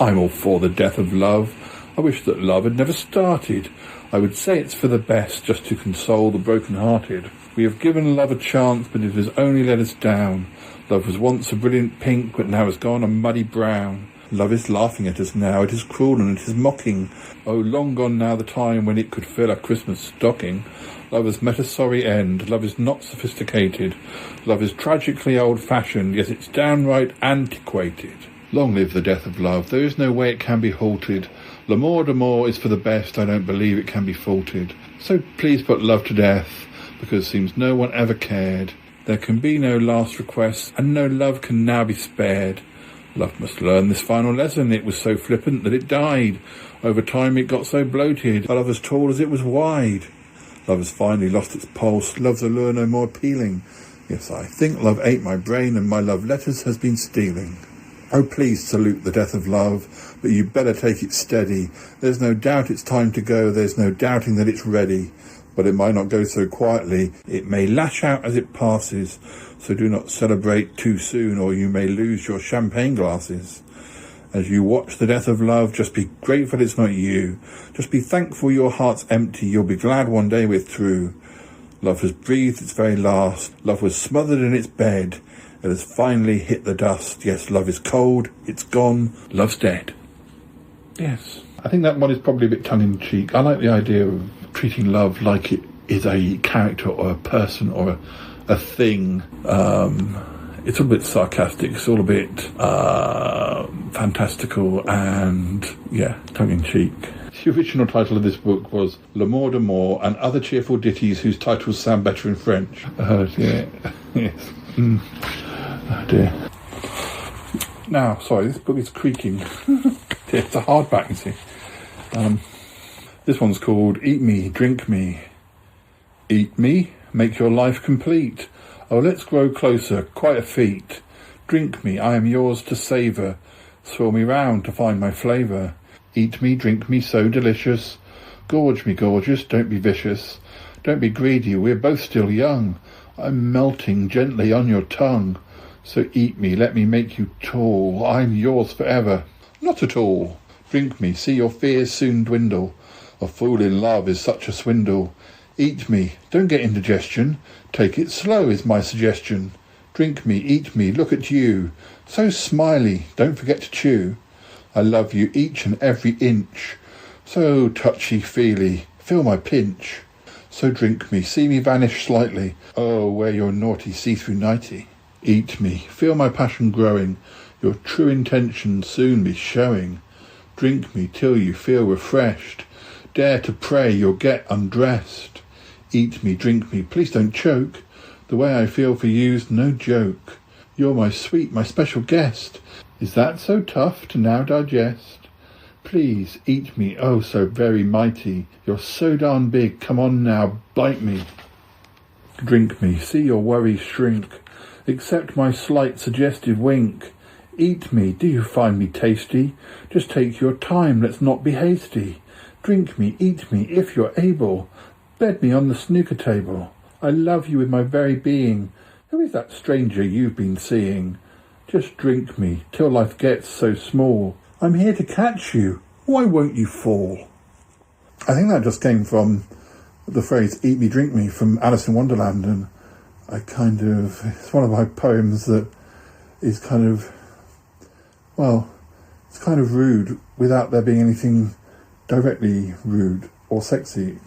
I'm all for the death of love. I wish that love had never started. I would say it's for the best, just to console the broken-hearted. We have given love a chance, but it has only let us down. Love was once a brilliant pink, but now has gone a muddy brown. Love is laughing at us now, it is cruel and it is mocking. Oh, long gone now the time when it could fill a Christmas stocking. Love has met a sorry end. Love is not sophisticated. Love is tragically old-fashioned, yet it's downright antiquated. Long live the death of love. There is no way it can be halted. La Mort d'Amour is for the best. I don't believe it can be faulted. So please put love to death, because it seems no one ever cared. There can be no last request, and no love can now be spared. Love must learn this final lesson. It was so flippant that it died. Over time it got so bloated. A love as tall as it was wide. Love has finally lost its pulse. Love's allure no more appealing. Yes, I think love ate my brain and my love letters has been stealing. Oh, please salute the death of love, but you better take it steady. There's no doubt it's time to go. There's no doubting that it's ready. But it might not go so quietly. It may lash out as it passes. So do not celebrate too soon or you may lose your champagne glasses. As you watch the death of love, just be grateful it's not you. Just be thankful your heart's empty. You'll be glad one day we're through. Love has breathed its very last. Love was smothered in its bed. It has finally hit the dust. Yes, love is cold. It's gone. Love's dead. Yes. I think that one is probably a bit tongue-in-cheek. I like the idea of treating love like it is a character or a person or a thing. It's a bit sarcastic. It's all a bit fantastical and, yeah, tongue-in-cheek. The original title of this book was L'amour d'amour and other cheerful ditties whose titles sound better in French. Yeah. Yes. Oh dear. Now, sorry, this book is creaking. It's a hardback, you see. This one's called Eat Me, Drink Me. Eat me, make your life complete. Oh, let's grow closer, quite a feat. Drink me, I am yours to savour. Swirl me round to find my flavour. Eat me, drink me, so delicious. Gorge me, gorgeous, don't be vicious. Don't be greedy, we're both still young. I'm melting gently on your tongue. So eat me, let me make you tall. I'm yours forever. Not at all. Drink me, see your fears soon dwindle. A fool in love is such a swindle. Eat me, don't get indigestion. Take it slow is my suggestion. Drink me, eat me, look at you. So smiley, don't forget to chew. I love you each and every inch. So touchy-feely, feel my pinch. So drink me, see me vanish slightly. Oh, wear your naughty see-through nightie. Eat me, feel my passion growing. Your true intention soon be showing. Drink me till you feel refreshed. Dare to pray you'll get undressed. Eat me, drink me, please don't choke. The way I feel for you's no joke. You're my sweet, my special guest. Is that so tough to now digest? Please eat me, oh so very mighty. You're so darn big, come on now, bite me. Drink me, see your worries shrink. Accept my slight suggestive wink. Eat me, do you find me tasty? Just take your time, let's not be hasty. Drink me, eat me, if you're able. Bed me on the snooker table. I love you with my very being. Who is that stranger you've been seeing? Just drink me, till life gets so small. I'm here to catch you. Why won't you fall? I think that just came from the phrase, eat me, drink me, from Alice in Wonderland. And it's one of my poems that is kind of, well, it's kind of rude without there being anything directly rude or sexy.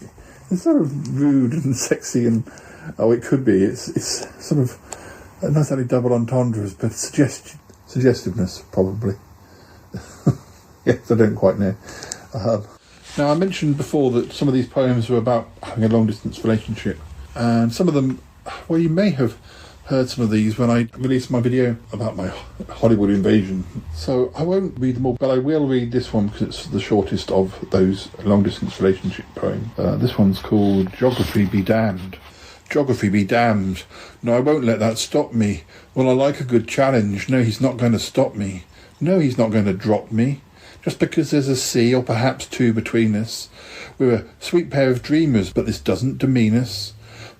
It's sort of rude and sexy and, it could be. It's sort of not necessarily double entendres, but suggestiveness, probably. Yes, I don't quite know. Now, I mentioned before that some of these poems were about having a long-distance relationship. And some of them, well, you may have heard some of these when I released my video about my Hollywood invasion. So I won't read them all, but I will read this one because it's the shortest of those long-distance relationship poems. This one's called Geography Be Damned. Geography be damned. No, I won't let that stop me. Well, I like a good challenge. No, he's not going to stop me. No, he's not going to drop me. Just because there's a sea or perhaps two between us. We're a sweet pair of dreamers, but this doesn't demean us.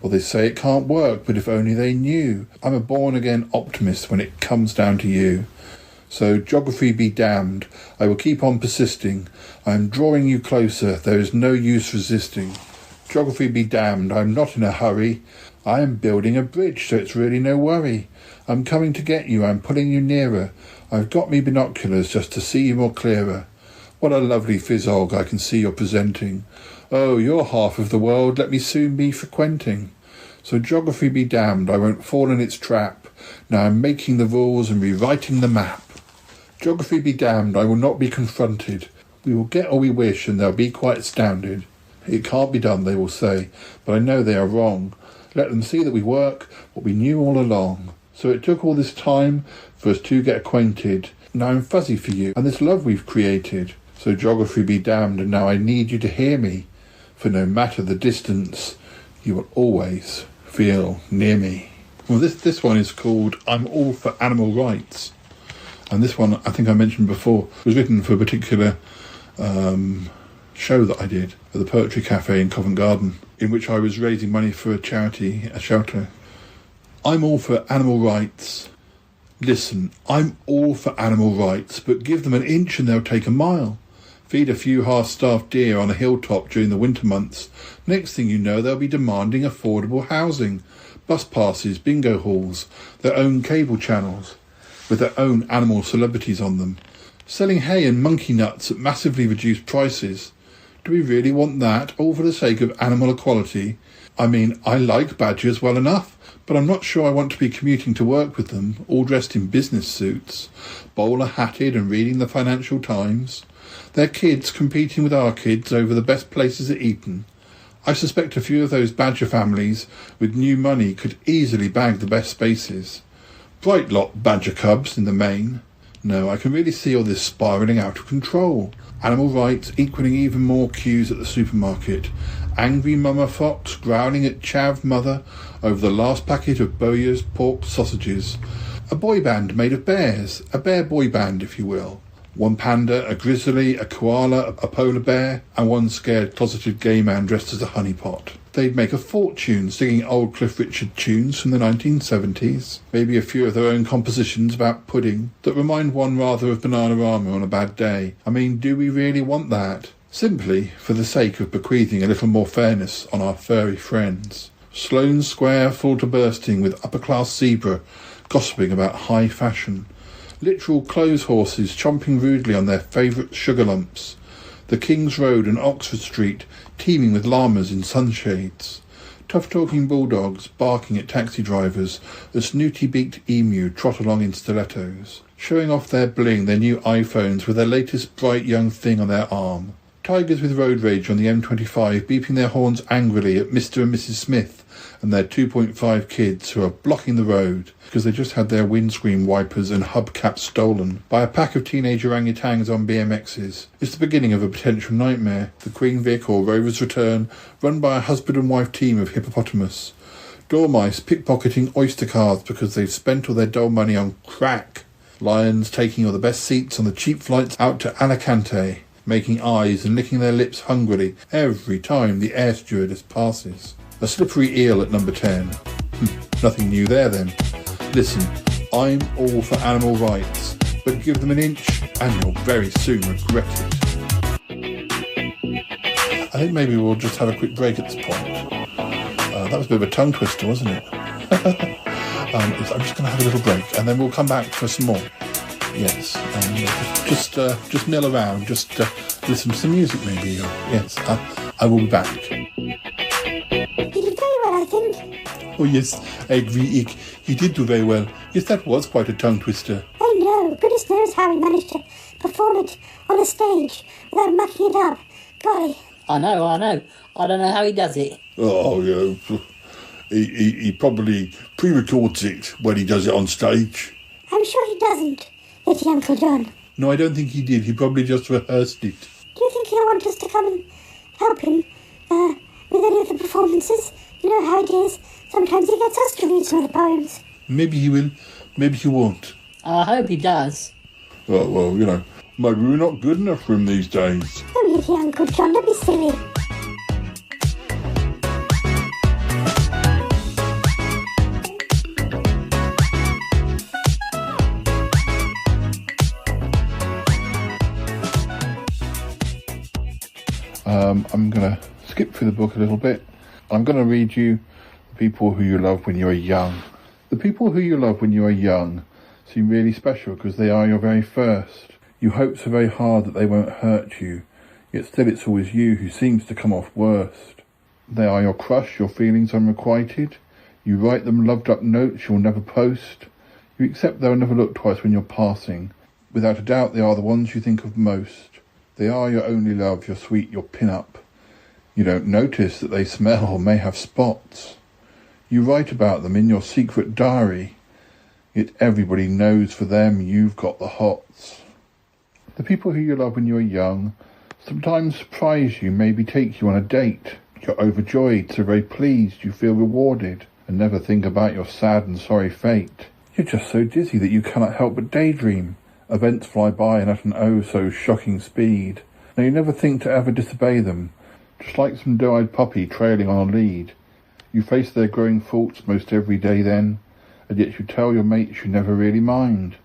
Well, they say it can't work, but if only they knew. I'm a born-again optimist when it comes down to you. So, geography be damned. I will keep on persisting. I am drawing you closer. There is no use resisting. Geography be damned. I'm not in a hurry. I am building a bridge, so it's really no worry. I'm coming to get you. I'm pulling you nearer. I've got me binoculars just to see you more clearer. What a lovely physiog I can see you're presenting. Oh, you're half of the world. Let me soon be frequenting. So geography be damned. I won't fall in its trap. Now I'm making the rules and rewriting the map. Geography be damned. I will not be confronted. We will get all we wish and they'll be quite astounded. It can't be done, they will say, but I know they are wrong. Let them see that we work what we knew all along. So it took all this time for us to get acquainted. Now I'm fuzzy for you and this love we've created. So geography be damned, and now I need you to hear me. For no matter the distance, you will always feel near me. Well, this one is called I'm All for Animal Rights. And this one, I think I mentioned before, was written for a particular show that I did at the Poetry Cafe in Covent Garden, in which I was raising money for a charity, a shelter. I'm all for animal rights. Listen, I'm all for animal rights, but give them an inch and they'll take a mile. Feed a few half-starved deer on a hilltop during the winter months. Next thing you know, they'll be demanding affordable housing, bus passes, bingo halls, their own cable channels, with their own animal celebrities on them, selling hay and monkey nuts at massively reduced prices. Do we really want that, all for the sake of animal equality? I mean, I like badgers well enough, but I'm not sure I want to be commuting to work with them, all dressed in business suits, bowler-hatted and reading the Financial Times. Their kids competing with our kids over the best places at Eton. I suspect a few of those badger families with new money could easily bag the best spaces. Bright lot badger cubs in the main. No, I can really see all this spiralling out of control. Animal rights equaling even more queues at the supermarket. Angry mama fox growling at chav mother over the last packet of Bowyer's pork sausages. A boy band made of bears, a bear boy band if you will. One panda, a grizzly, a koala, a polar bear, and one scared closeted gay man dressed as a honeypot. They'd make a fortune singing old Cliff Richard tunes from the 1970s. Maybe a few of their own compositions about pudding that remind one rather of Bananarama on a bad day. I mean, do we really want that? Simply for the sake of bequeathing a little more fairness on our furry friends. Sloane Square full to bursting with upper-class zebra gossiping about high fashion. Literal clothes horses chomping rudely on their favourite sugar lumps. The King's Road and Oxford Street teeming with llamas in sunshades. Tough-talking bulldogs barking at taxi drivers. A snooty-beaked emu trot along in stilettos, showing off their bling, their new iPhones with their latest bright young thing on their arm. Tigers with road rage on the M25 beeping their horns angrily at Mr. and Mrs. Smith and their 2.5 kids who are blocking the road because they just had their windscreen wipers and hubcaps stolen by a pack of teenage orangutans on BMXs. It's the beginning of a potential nightmare. The Queen Vic or Rover's Return, run by a husband and wife team of hippopotamus. Dormice pickpocketing oyster cards because they've spent all their dull money on crack. Lions taking all the best seats on the cheap flights out to Alicante, making eyes and licking their lips hungrily every time the air stewardess passes. A slippery eel at number 10. Nothing new there then. Listen, I'm all for animal rights, but give them an inch and you'll very soon regret it. I think maybe we'll just have a quick break at this point. That was a bit of a tongue twister, wasn't it? I'm just going to have a little break and then we'll come back for some more. Yes, just mill around, just listen to some music maybe. Yes, I will be back. You did very well, I think. Oh yes, I agree, Ick. He did do very well. Yes, that was quite a tongue twister. I know. Goodness knows how he managed to perform it on a stage without mucking it up. Golly. I know. I don't know how he does it. Oh, yeah. He probably pre-records it when he does it on stage. I'm sure he doesn't, Yeti Uncle John. No, I don't think he did. He probably just rehearsed it. Do you think he'll want us to come and help him with any of the performances? You know how it is. Sometimes he gets us to read some of the poems. Maybe he will. Maybe he won't. I hope he does. Well, you know, maybe we're not good enough for him these days. Oh, Yeti Uncle John, don't be silly. I'm going to skip through the book a little bit. I'm going to read you the people who you love when you are young. The people who you love when you are young seem really special because they are your very first. You hope so very hard that they won't hurt you, yet still it's always you who seems to come off worst. They are your crush, your feelings unrequited. You write them loved up notes you'll never post. You accept they'll never look twice when you're passing. Without a doubt they are the ones you think of most. They are your only love, your sweet, your pin-up. You don't notice that they smell or may have spots. You write about them in your secret diary, yet everybody knows for them you've got the hots. The people who you love when you are young sometimes surprise you, maybe take you on a date. You're overjoyed, so very pleased, you feel rewarded, and never think about your sad and sorry fate. You're just so dizzy that you cannot help but daydream. Events fly by and at an oh so shocking speed. Now you never think to ever disobey them, just like some doe-eyed puppy trailing on a lead. You face their growing faults most every day then, and yet you tell your mates you never really mind.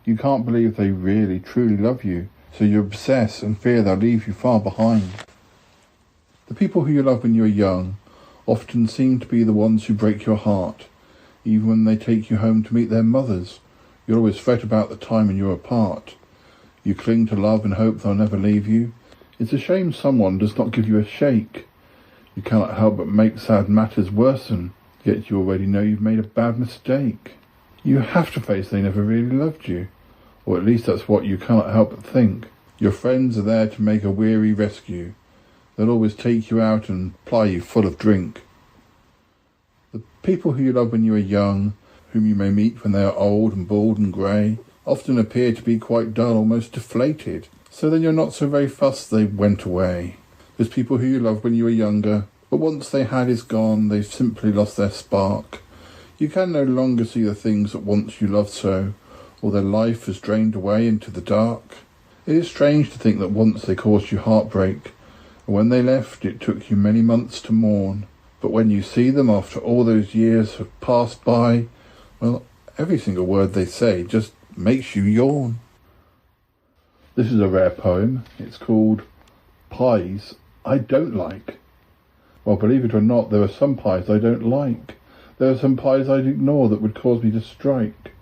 You can't believe they really, truly love you, so you obsess and fear they'll leave you far behind. The people who you love when you are young often seem to be the ones who break your heart. Even when they take you home to meet their mothers, you'll always fret about the time when you're apart. You cling to love and hope they'll never leave you. It's a shame someone does not give you a shake. You cannot help but make sad matters worsen, yet you already know you've made a bad mistake. You have to face they never really loved you, or at least that's what you cannot help but think. Your friends are there to make a weary rescue. They'll always take you out and ply you full of drink. The people who you love when you are young, whom you may meet when they are old and bald and grey, often appear to be quite dull, almost deflated. So then you're not so very fussed they went away. There's people who you loved when you were younger, but once they had is gone, they've simply lost their spark. You can no longer see the things that once you loved so, or their life has drained away into the dark. It is strange to think that once they caused you heartbreak, and when they left it took you many months to mourn. But when you see them after all those years have passed by, well, every single word they say just makes you yawn. This is a rare poem. It's called Pies I Don't Like. Well, believe it or not, there are some pies I don't like. There are some pies I'd ignore that would cause me to strike.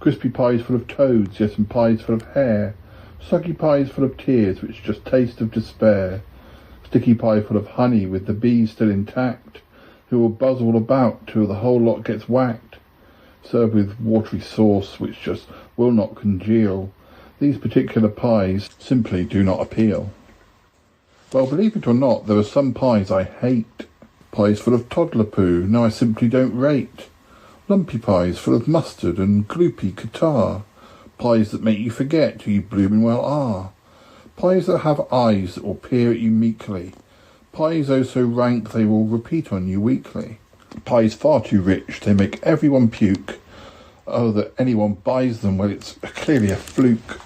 Crispy pies full of toads, yes, and pies full of hair. Soggy pies full of tears which just taste of despair. Sticky pie full of honey with the bees still intact, who will buzz all about till the whole lot gets whacked. Served with watery sauce which just will not congeal. These particular pies simply do not appeal. Well, believe it or not, there are some pies I hate. Pies full of toddler poo, no, I simply don't rate. Lumpy pies full of mustard and gloopy catarrh. Pies that make you forget who you bloomin' well are. Pies that have eyes that will peer at you meekly. Pies oh so rank they will repeat on you weekly. Pies far too rich, they make everyone puke. Oh, that anyone buys them, well, it's clearly a fluke.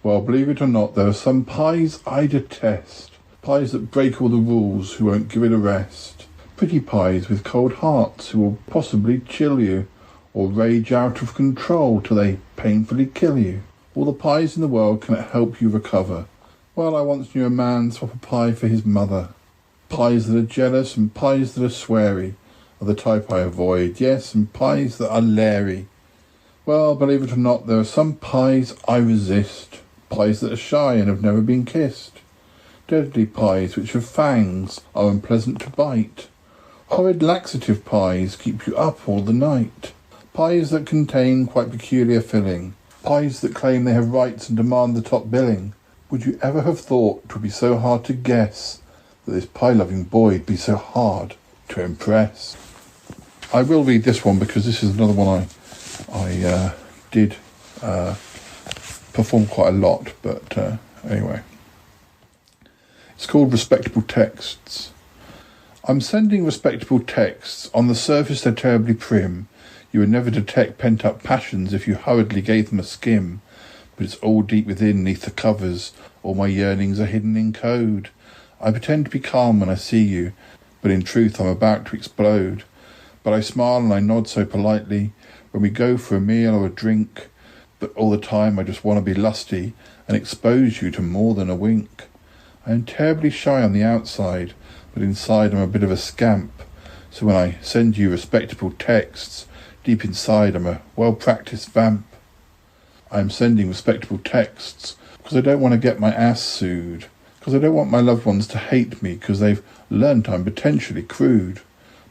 Well, believe it or not, there are some pies I detest. Pies that break all the rules, who won't give it a rest. Pretty pies with cold hearts, who will possibly chill you, or rage out of control till they painfully kill you. All the pies in the world cannot help you recover. Well, I once knew a man swap a pie for his mother. Pies that are jealous and pies that are sweary are the type I avoid, yes, and pies that are leery. Well, believe it or not, there are some pies I resist. Pies that are shy and have never been kissed. Deadly pies which have fangs are unpleasant to bite. Horrid laxative pies keep you up all the night. Pies that contain quite peculiar filling. Pies that claim they have rights and demand the top billing. Would you ever have thought it would be so hard to guess that this pie-loving boy'd be so hard to impress? I will read this one because this is another one I did perform quite a lot, but anyway. It's called Respectable Texts. I'm sending respectable texts. On the surface they're terribly prim. You would never detect pent-up passions if you hurriedly gave them a skim. But it's all deep within, neath the covers. All my yearnings are hidden in code. I pretend to be calm when I see you, but in truth I'm about to explode. But I smile and I nod so politely when we go for a meal or a drink. But all the time I just want to be lusty and expose you to more than a wink. I am terribly shy on the outside, but inside I'm a bit of a scamp. So when I send you respectable texts, deep inside I'm a well-practiced vamp. I am sending respectable texts because I don't want to get my ass sued. Because I don't want my loved ones to hate me because they've learnt I'm potentially crude.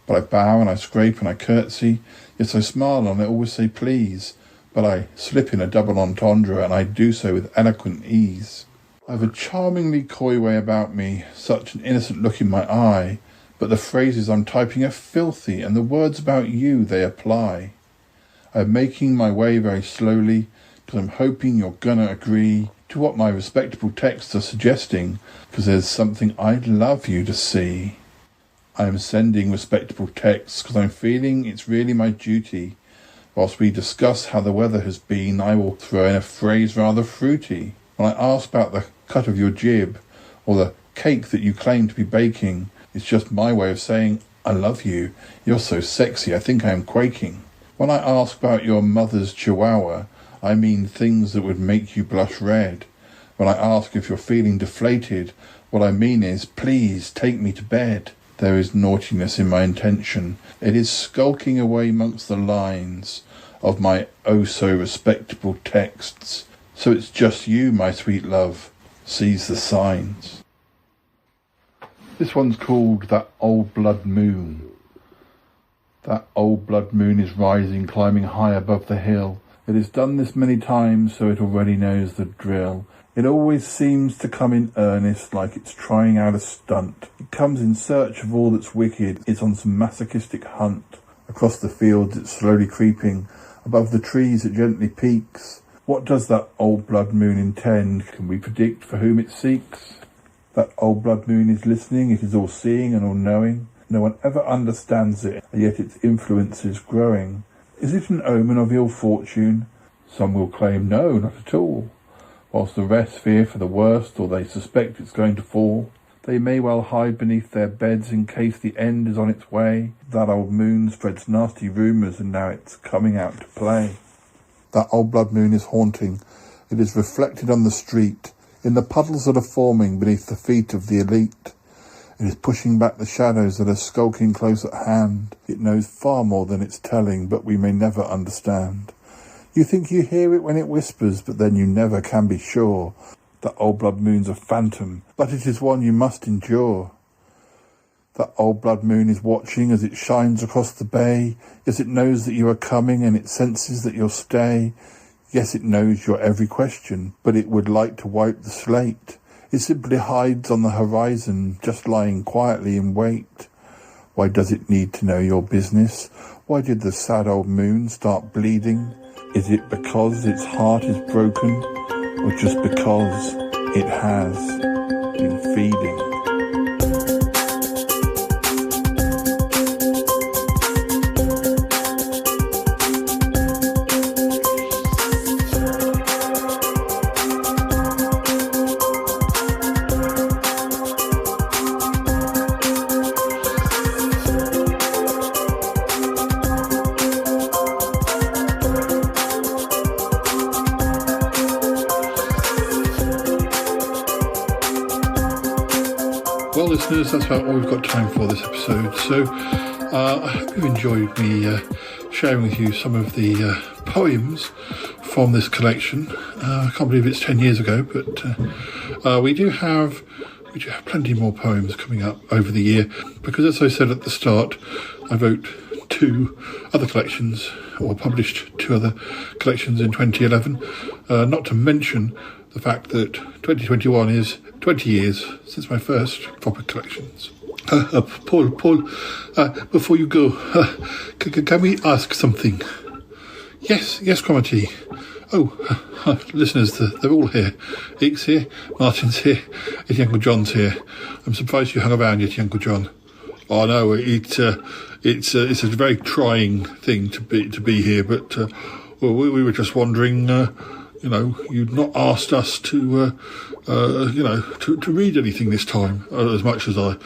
But I bow and I scrape and I curtsy. Yes, I smile and I always say please. But I slip in a double entendre and I do so with eloquent ease. I have a charmingly coy way about me, such an innocent look in my eye. But the phrases I'm typing are filthy and the words about you they apply. I'm making my way very slowly because I'm hoping you're gonna agree to what my respectable texts are suggesting, because there's something I'd love you to see. I'm sending respectable texts because I'm feeling it's really my duty. Whilst we discuss how the weather has been, I will throw in a phrase rather fruity. When I ask about the cut of your jib, or the cake that you claim to be baking, it's just my way of saying, I love you. You're so sexy, I think I am quaking. When I ask about your mother's chihuahua, I mean things that would make you blush red. When I ask if you're feeling deflated, what I mean is, please take me to bed. There is naughtiness in my intention. It is skulking away amongst the lines of my oh-so-respectable texts. So it's just you, my sweet love, sees the signs. This one's called That Old Blood Moon. That old blood moon is rising, climbing high above the hill. It has done this many times, so it already knows the drill. It always seems to come in earnest, like it's trying out a stunt. It comes in search of all that's wicked. It's on some masochistic hunt. Across the fields it's slowly creeping. Above the trees it gently peeks. What does that old blood moon intend? Can we predict for whom it seeks? That old blood moon is listening. It is all-seeing and all-knowing. No one ever understands it, and yet its influence is growing. Is it an omen of ill fortune? Some will claim no, not at all. Whilst the rest fear for the worst, or they suspect it's going to fall. They may well hide beneath their beds in case the end is on its way. That old moon spreads nasty rumours, and now it's coming out to play. That old blood moon is haunting. It is reflected on the street, in the puddles that are forming beneath the feet of the elite. It is pushing back the shadows that are skulking close at hand. It knows far more than it's telling, but we may never understand. You think you hear it when it whispers, but then you never can be sure. That old blood moon's a phantom, but it is one you must endure. That old blood moon is watching as it shines across the bay. Yes, it knows that you are coming, and it senses that you'll stay. Yes, it knows your every question, but it would like to wipe the slate. It simply hides on the horizon, just lying quietly in wait. Why does it need to know your business? Why did the sad old moon start bleeding? Is it because its heart is broken, or just because it has been feeding? Well, listeners, that's about all we've got time for this episode. So I hope you've enjoyed me sharing with you some of the poems from this collection. I can't believe it's 10 years ago, but we do have plenty more poems coming up over the year, because as I said at the start, I wrote 2 other collections, or published 2 other collections in 2011, not to mention the fact that 2021 is 20 years since my first proper collections. Paul, before you go, can we ask something? Yes, Cromarty. Oh, listeners, they're all here. Ike's here, Martin's here, Yeti Uncle John's here. I'm surprised you hung around, Yeti Uncle John. Oh no, it's a very trying thing to be here, but we were just wondering. You'd not asked us to read anything this time. As much as I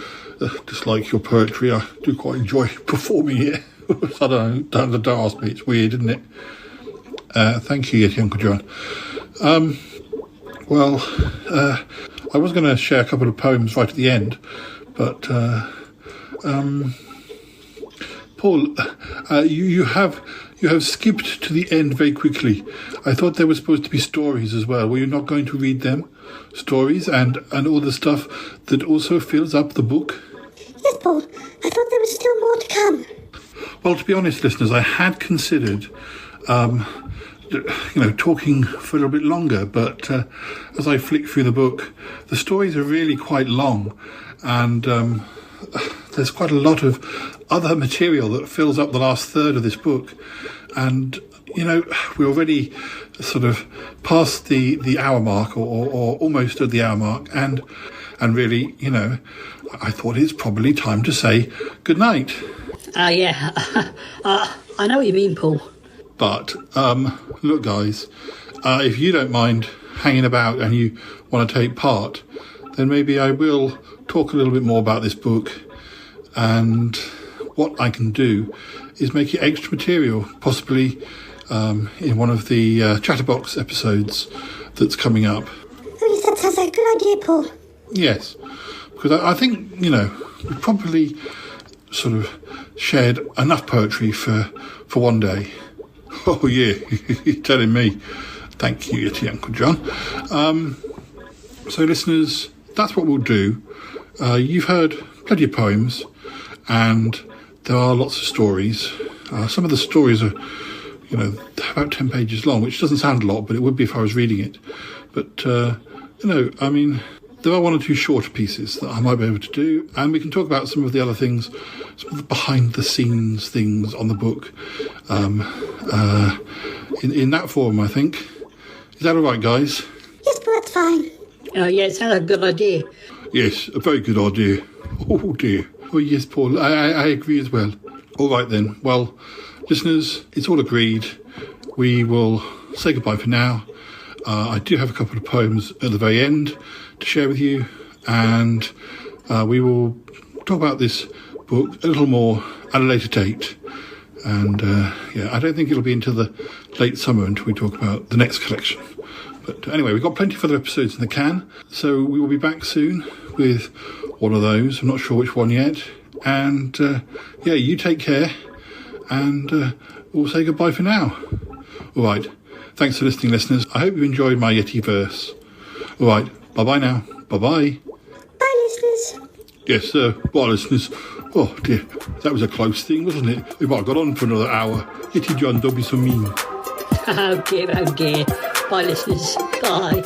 dislike your poetry, I do quite enjoy performing it. I don't know, don't ask me, it's weird, isn't it? Thank you, Yeti Uncle John. I was going to share a couple of poems right at the end, but Paul, you have skipped to the end very quickly. I thought there were supposed to be stories as well. Were you not going to read them? Stories and all the stuff that also fills up the book? Yes, Paul. I thought there was still more to come. Well, to be honest, listeners, I had considered, talking for a little bit longer, but as I flick through the book, the stories are really quite long, and there's quite a lot of other material that fills up the last third of this book, and we're already sort of past the hour mark or almost at the hour mark, and really, I thought it's probably time to say goodnight. Yeah. I know what you mean, Paul. But, look, guys, if you don't mind hanging about and you want to take part, then maybe I will talk a little bit more about this book, and what I can do is make it extra material, possibly in one of the Chatterbox episodes that's coming up. Oh, that sounds like a good idea, Paul. Yes, because I think, we've probably sort of shared enough poetry for one day. Oh, yeah, you're telling me. Thank you, Yeti Uncle John. So, listeners, that's what we'll do. You've heard plenty of poems, and there are lots of stories. Some of the stories are, about 10 pages long, which doesn't sound a lot, but it would be if I was reading it. But, there are one or two shorter pieces that I might be able to do, and we can talk about some of the other things, some of the behind-the-scenes things on the book, in that form, I think. Is that all right, guys? Yes, but that's fine. Yeah, it sounds like a good idea. Yes, a very good idea. Oh, dear. Oh, yes, Paul, I agree as well. All right, then. Well, listeners, it's all agreed. We will say goodbye for now. I do have a couple of poems at the very end to share with you, and we will talk about this book a little more at a later date. And I don't think it'll be into the late summer until we talk about the next collection. But anyway, we've got plenty of other episodes in the can, so we will be back soon with one of those. I'm not sure which one yet. And you take care, and we'll say goodbye for now. All right. Thanks for listening, listeners. I hope you enjoyed my Yeti verse. All right. Bye-bye now. Bye-bye. Bye, listeners. Yes, sir. Bye, listeners. Oh, dear. That was a close thing, wasn't it? We might have got on for another hour. Yeti John, don't be so mean. Oh, dear. Bye, listeners. Bye.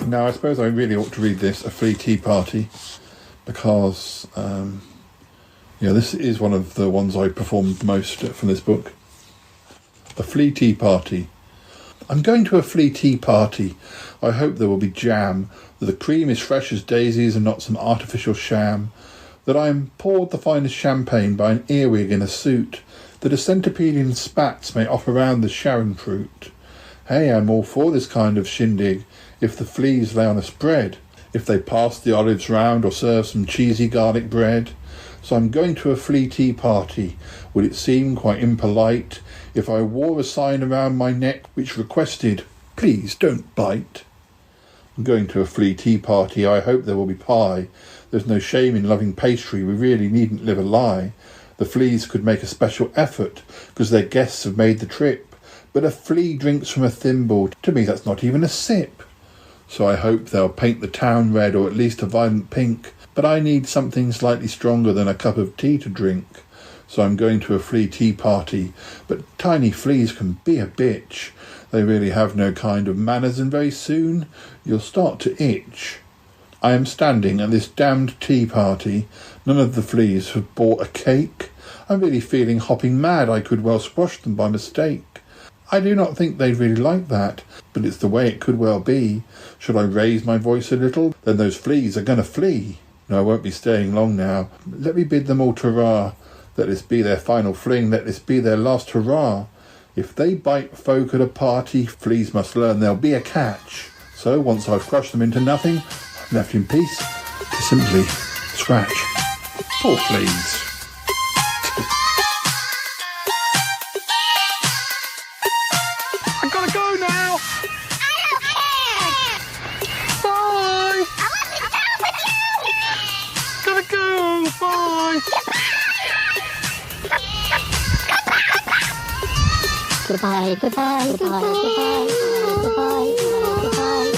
Now, I suppose I really ought to read this, A Flea Tea Party, because, this is one of the ones I performed most from this book. A Flea Tea Party. I'm going to a flea tea party. I hope there will be jam, that the cream is fresh as daisies and not some artificial sham, that I am poured the finest champagne by an earwig in a suit, that a centipede in spats may offer round the Sharon fruit. Hey, I'm all for this kind of shindig, if the fleas lay on a spread, if they pass the olives round or serve some cheesy garlic bread. So I'm going to a flea tea party. Would it seem quite impolite if I wore a sign around my neck which requested, please don't bite? I'm going to a flea tea party. I hope there will be pie. There's no shame in loving pastry. We really needn't live a lie. The fleas could make a special effort because their guests have made the trip. But a flea drinks from a thimble. To me, that's not even a sip. So I hope they'll paint the town red or at least a violent pink. But I need something slightly stronger than a cup of tea to drink. So I'm going to a flea tea party. But tiny fleas can be a bitch. They really have no kind of manners, and very soon you'll start to itch. I am standing at this damned tea party. None of the fleas have bought a cake. I'm really feeling hopping mad. I could well squash them by mistake. I do not think they'd really like that, but it's the way it could well be. Should I raise my voice a little? Then those fleas are going to flee. No, I won't be staying long now. Let me bid them all ta-ra. Let this be their final fling. Let this be their last hurrah. If they bite folk at a party, fleas must learn there'll be a catch. So once I've crushed them into nothing, I'm left in peace to simply scratch. Poor fleas. I gotta go now. I don't care! Bye. I want to Goodbye, goodbye, goodbye, goodbye, goodbye, goodbye.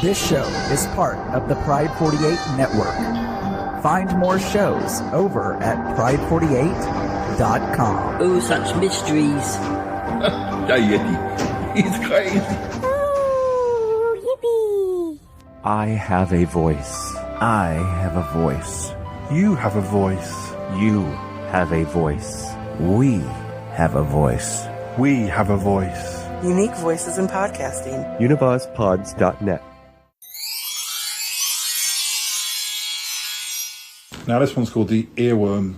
This show is part of the Pride 48 network. Find more shows over at pride48.com. Oh, such mysteries. That Yeti, he's crazy. Oh, yippee. I have a voice. I have a voice. You have a voice. You have a voice. We have a voice. We have a voice. Unique voices in podcasting. UnivazPods.net. Now this one's called The Earworm.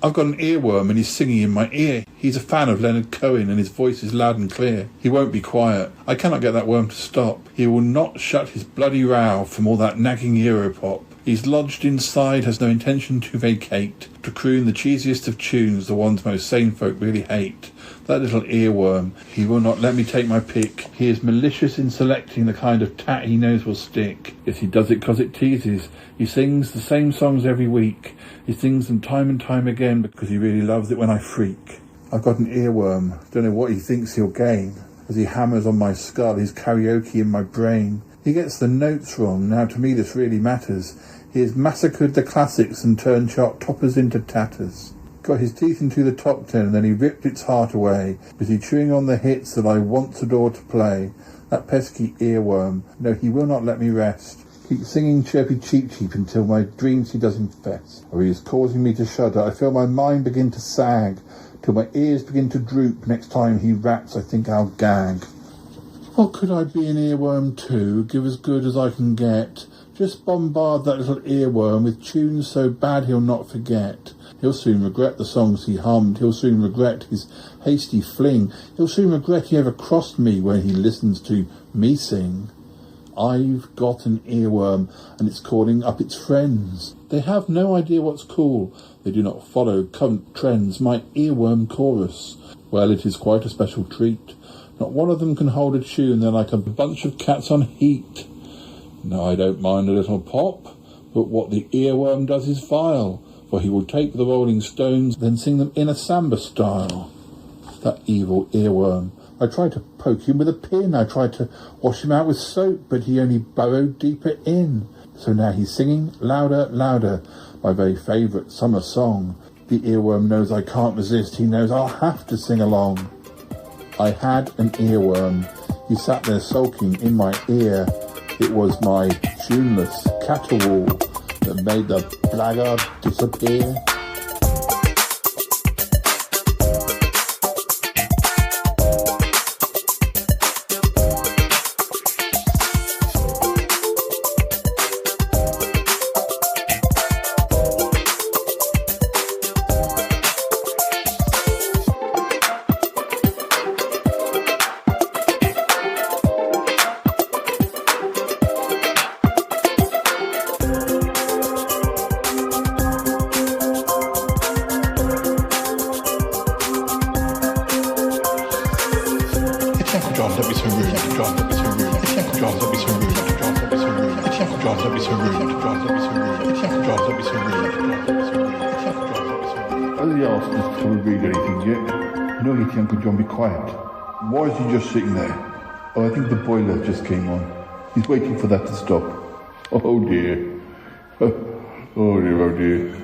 I've got an earworm and he's singing in my ear. He's a fan of Leonard Cohen and his voice is loud and clear. He won't be quiet. I cannot get that worm to stop. He will not shut his bloody row from all that nagging Europop. He's lodged inside, has no intention to vacate, to croon the cheesiest of tunes, the ones most sane folk really hate. That little earworm, he will not let me take my pick. He is malicious in selecting the kind of tat he knows will stick. Yes, he does it 'cause it teases. He sings the same songs every week. He sings them time and time again because he really loves it when I freak. I've got an earworm, don't know what he thinks he'll gain. As he hammers on my skull, his karaoke in my brain. He gets the notes wrong, now to me this really matters. He has massacred the classics and turned chart toppers into tatters. Got his teeth into the top 10 and then he ripped its heart away. Busy chewing on the hits that I once adored to play. That pesky earworm, no, he will not let me rest. Keep singing chirpy cheep cheep until my dreams he does infest. Or he is causing me to shudder. I feel my mind begin to sag. Till my ears begin to droop. Next time he raps I think I'll gag. What could I be an earworm too? Give as good as I can get. Just bombard that little earworm with tunes so bad he'll not forget. He'll soon regret the songs he hummed. He'll soon regret his hasty fling. He'll soon regret he ever crossed me when he listens to me sing. I've got an earworm, and it's calling up its friends. They have no idea what's cool. They do not follow current trends. My earworm chorus. Well, it is quite a special treat. Not one of them can hold a tune. They're like a bunch of cats on heat. No, I don't mind a little pop, but what the earworm does is vile, for he will take the Rolling Stones, then sing them in a samba style. That evil earworm. I tried to poke him with a pin. I tried to wash him out with soap, but he only burrowed deeper in. So now he's singing louder, louder, my very favourite summer song. The earworm knows I can't resist. He knows I'll have to sing along. I had an earworm. He sat there sulking in my ear. It was my tuneless caterwaul that made the blackguard disappear. Has he asked us to read anything yet? No, Yeti, Uncle John, be quiet. Why is he just sitting there? Oh, I think the boiler just came on. He's waiting for that to stop. Oh dear. Oh dear, oh dear.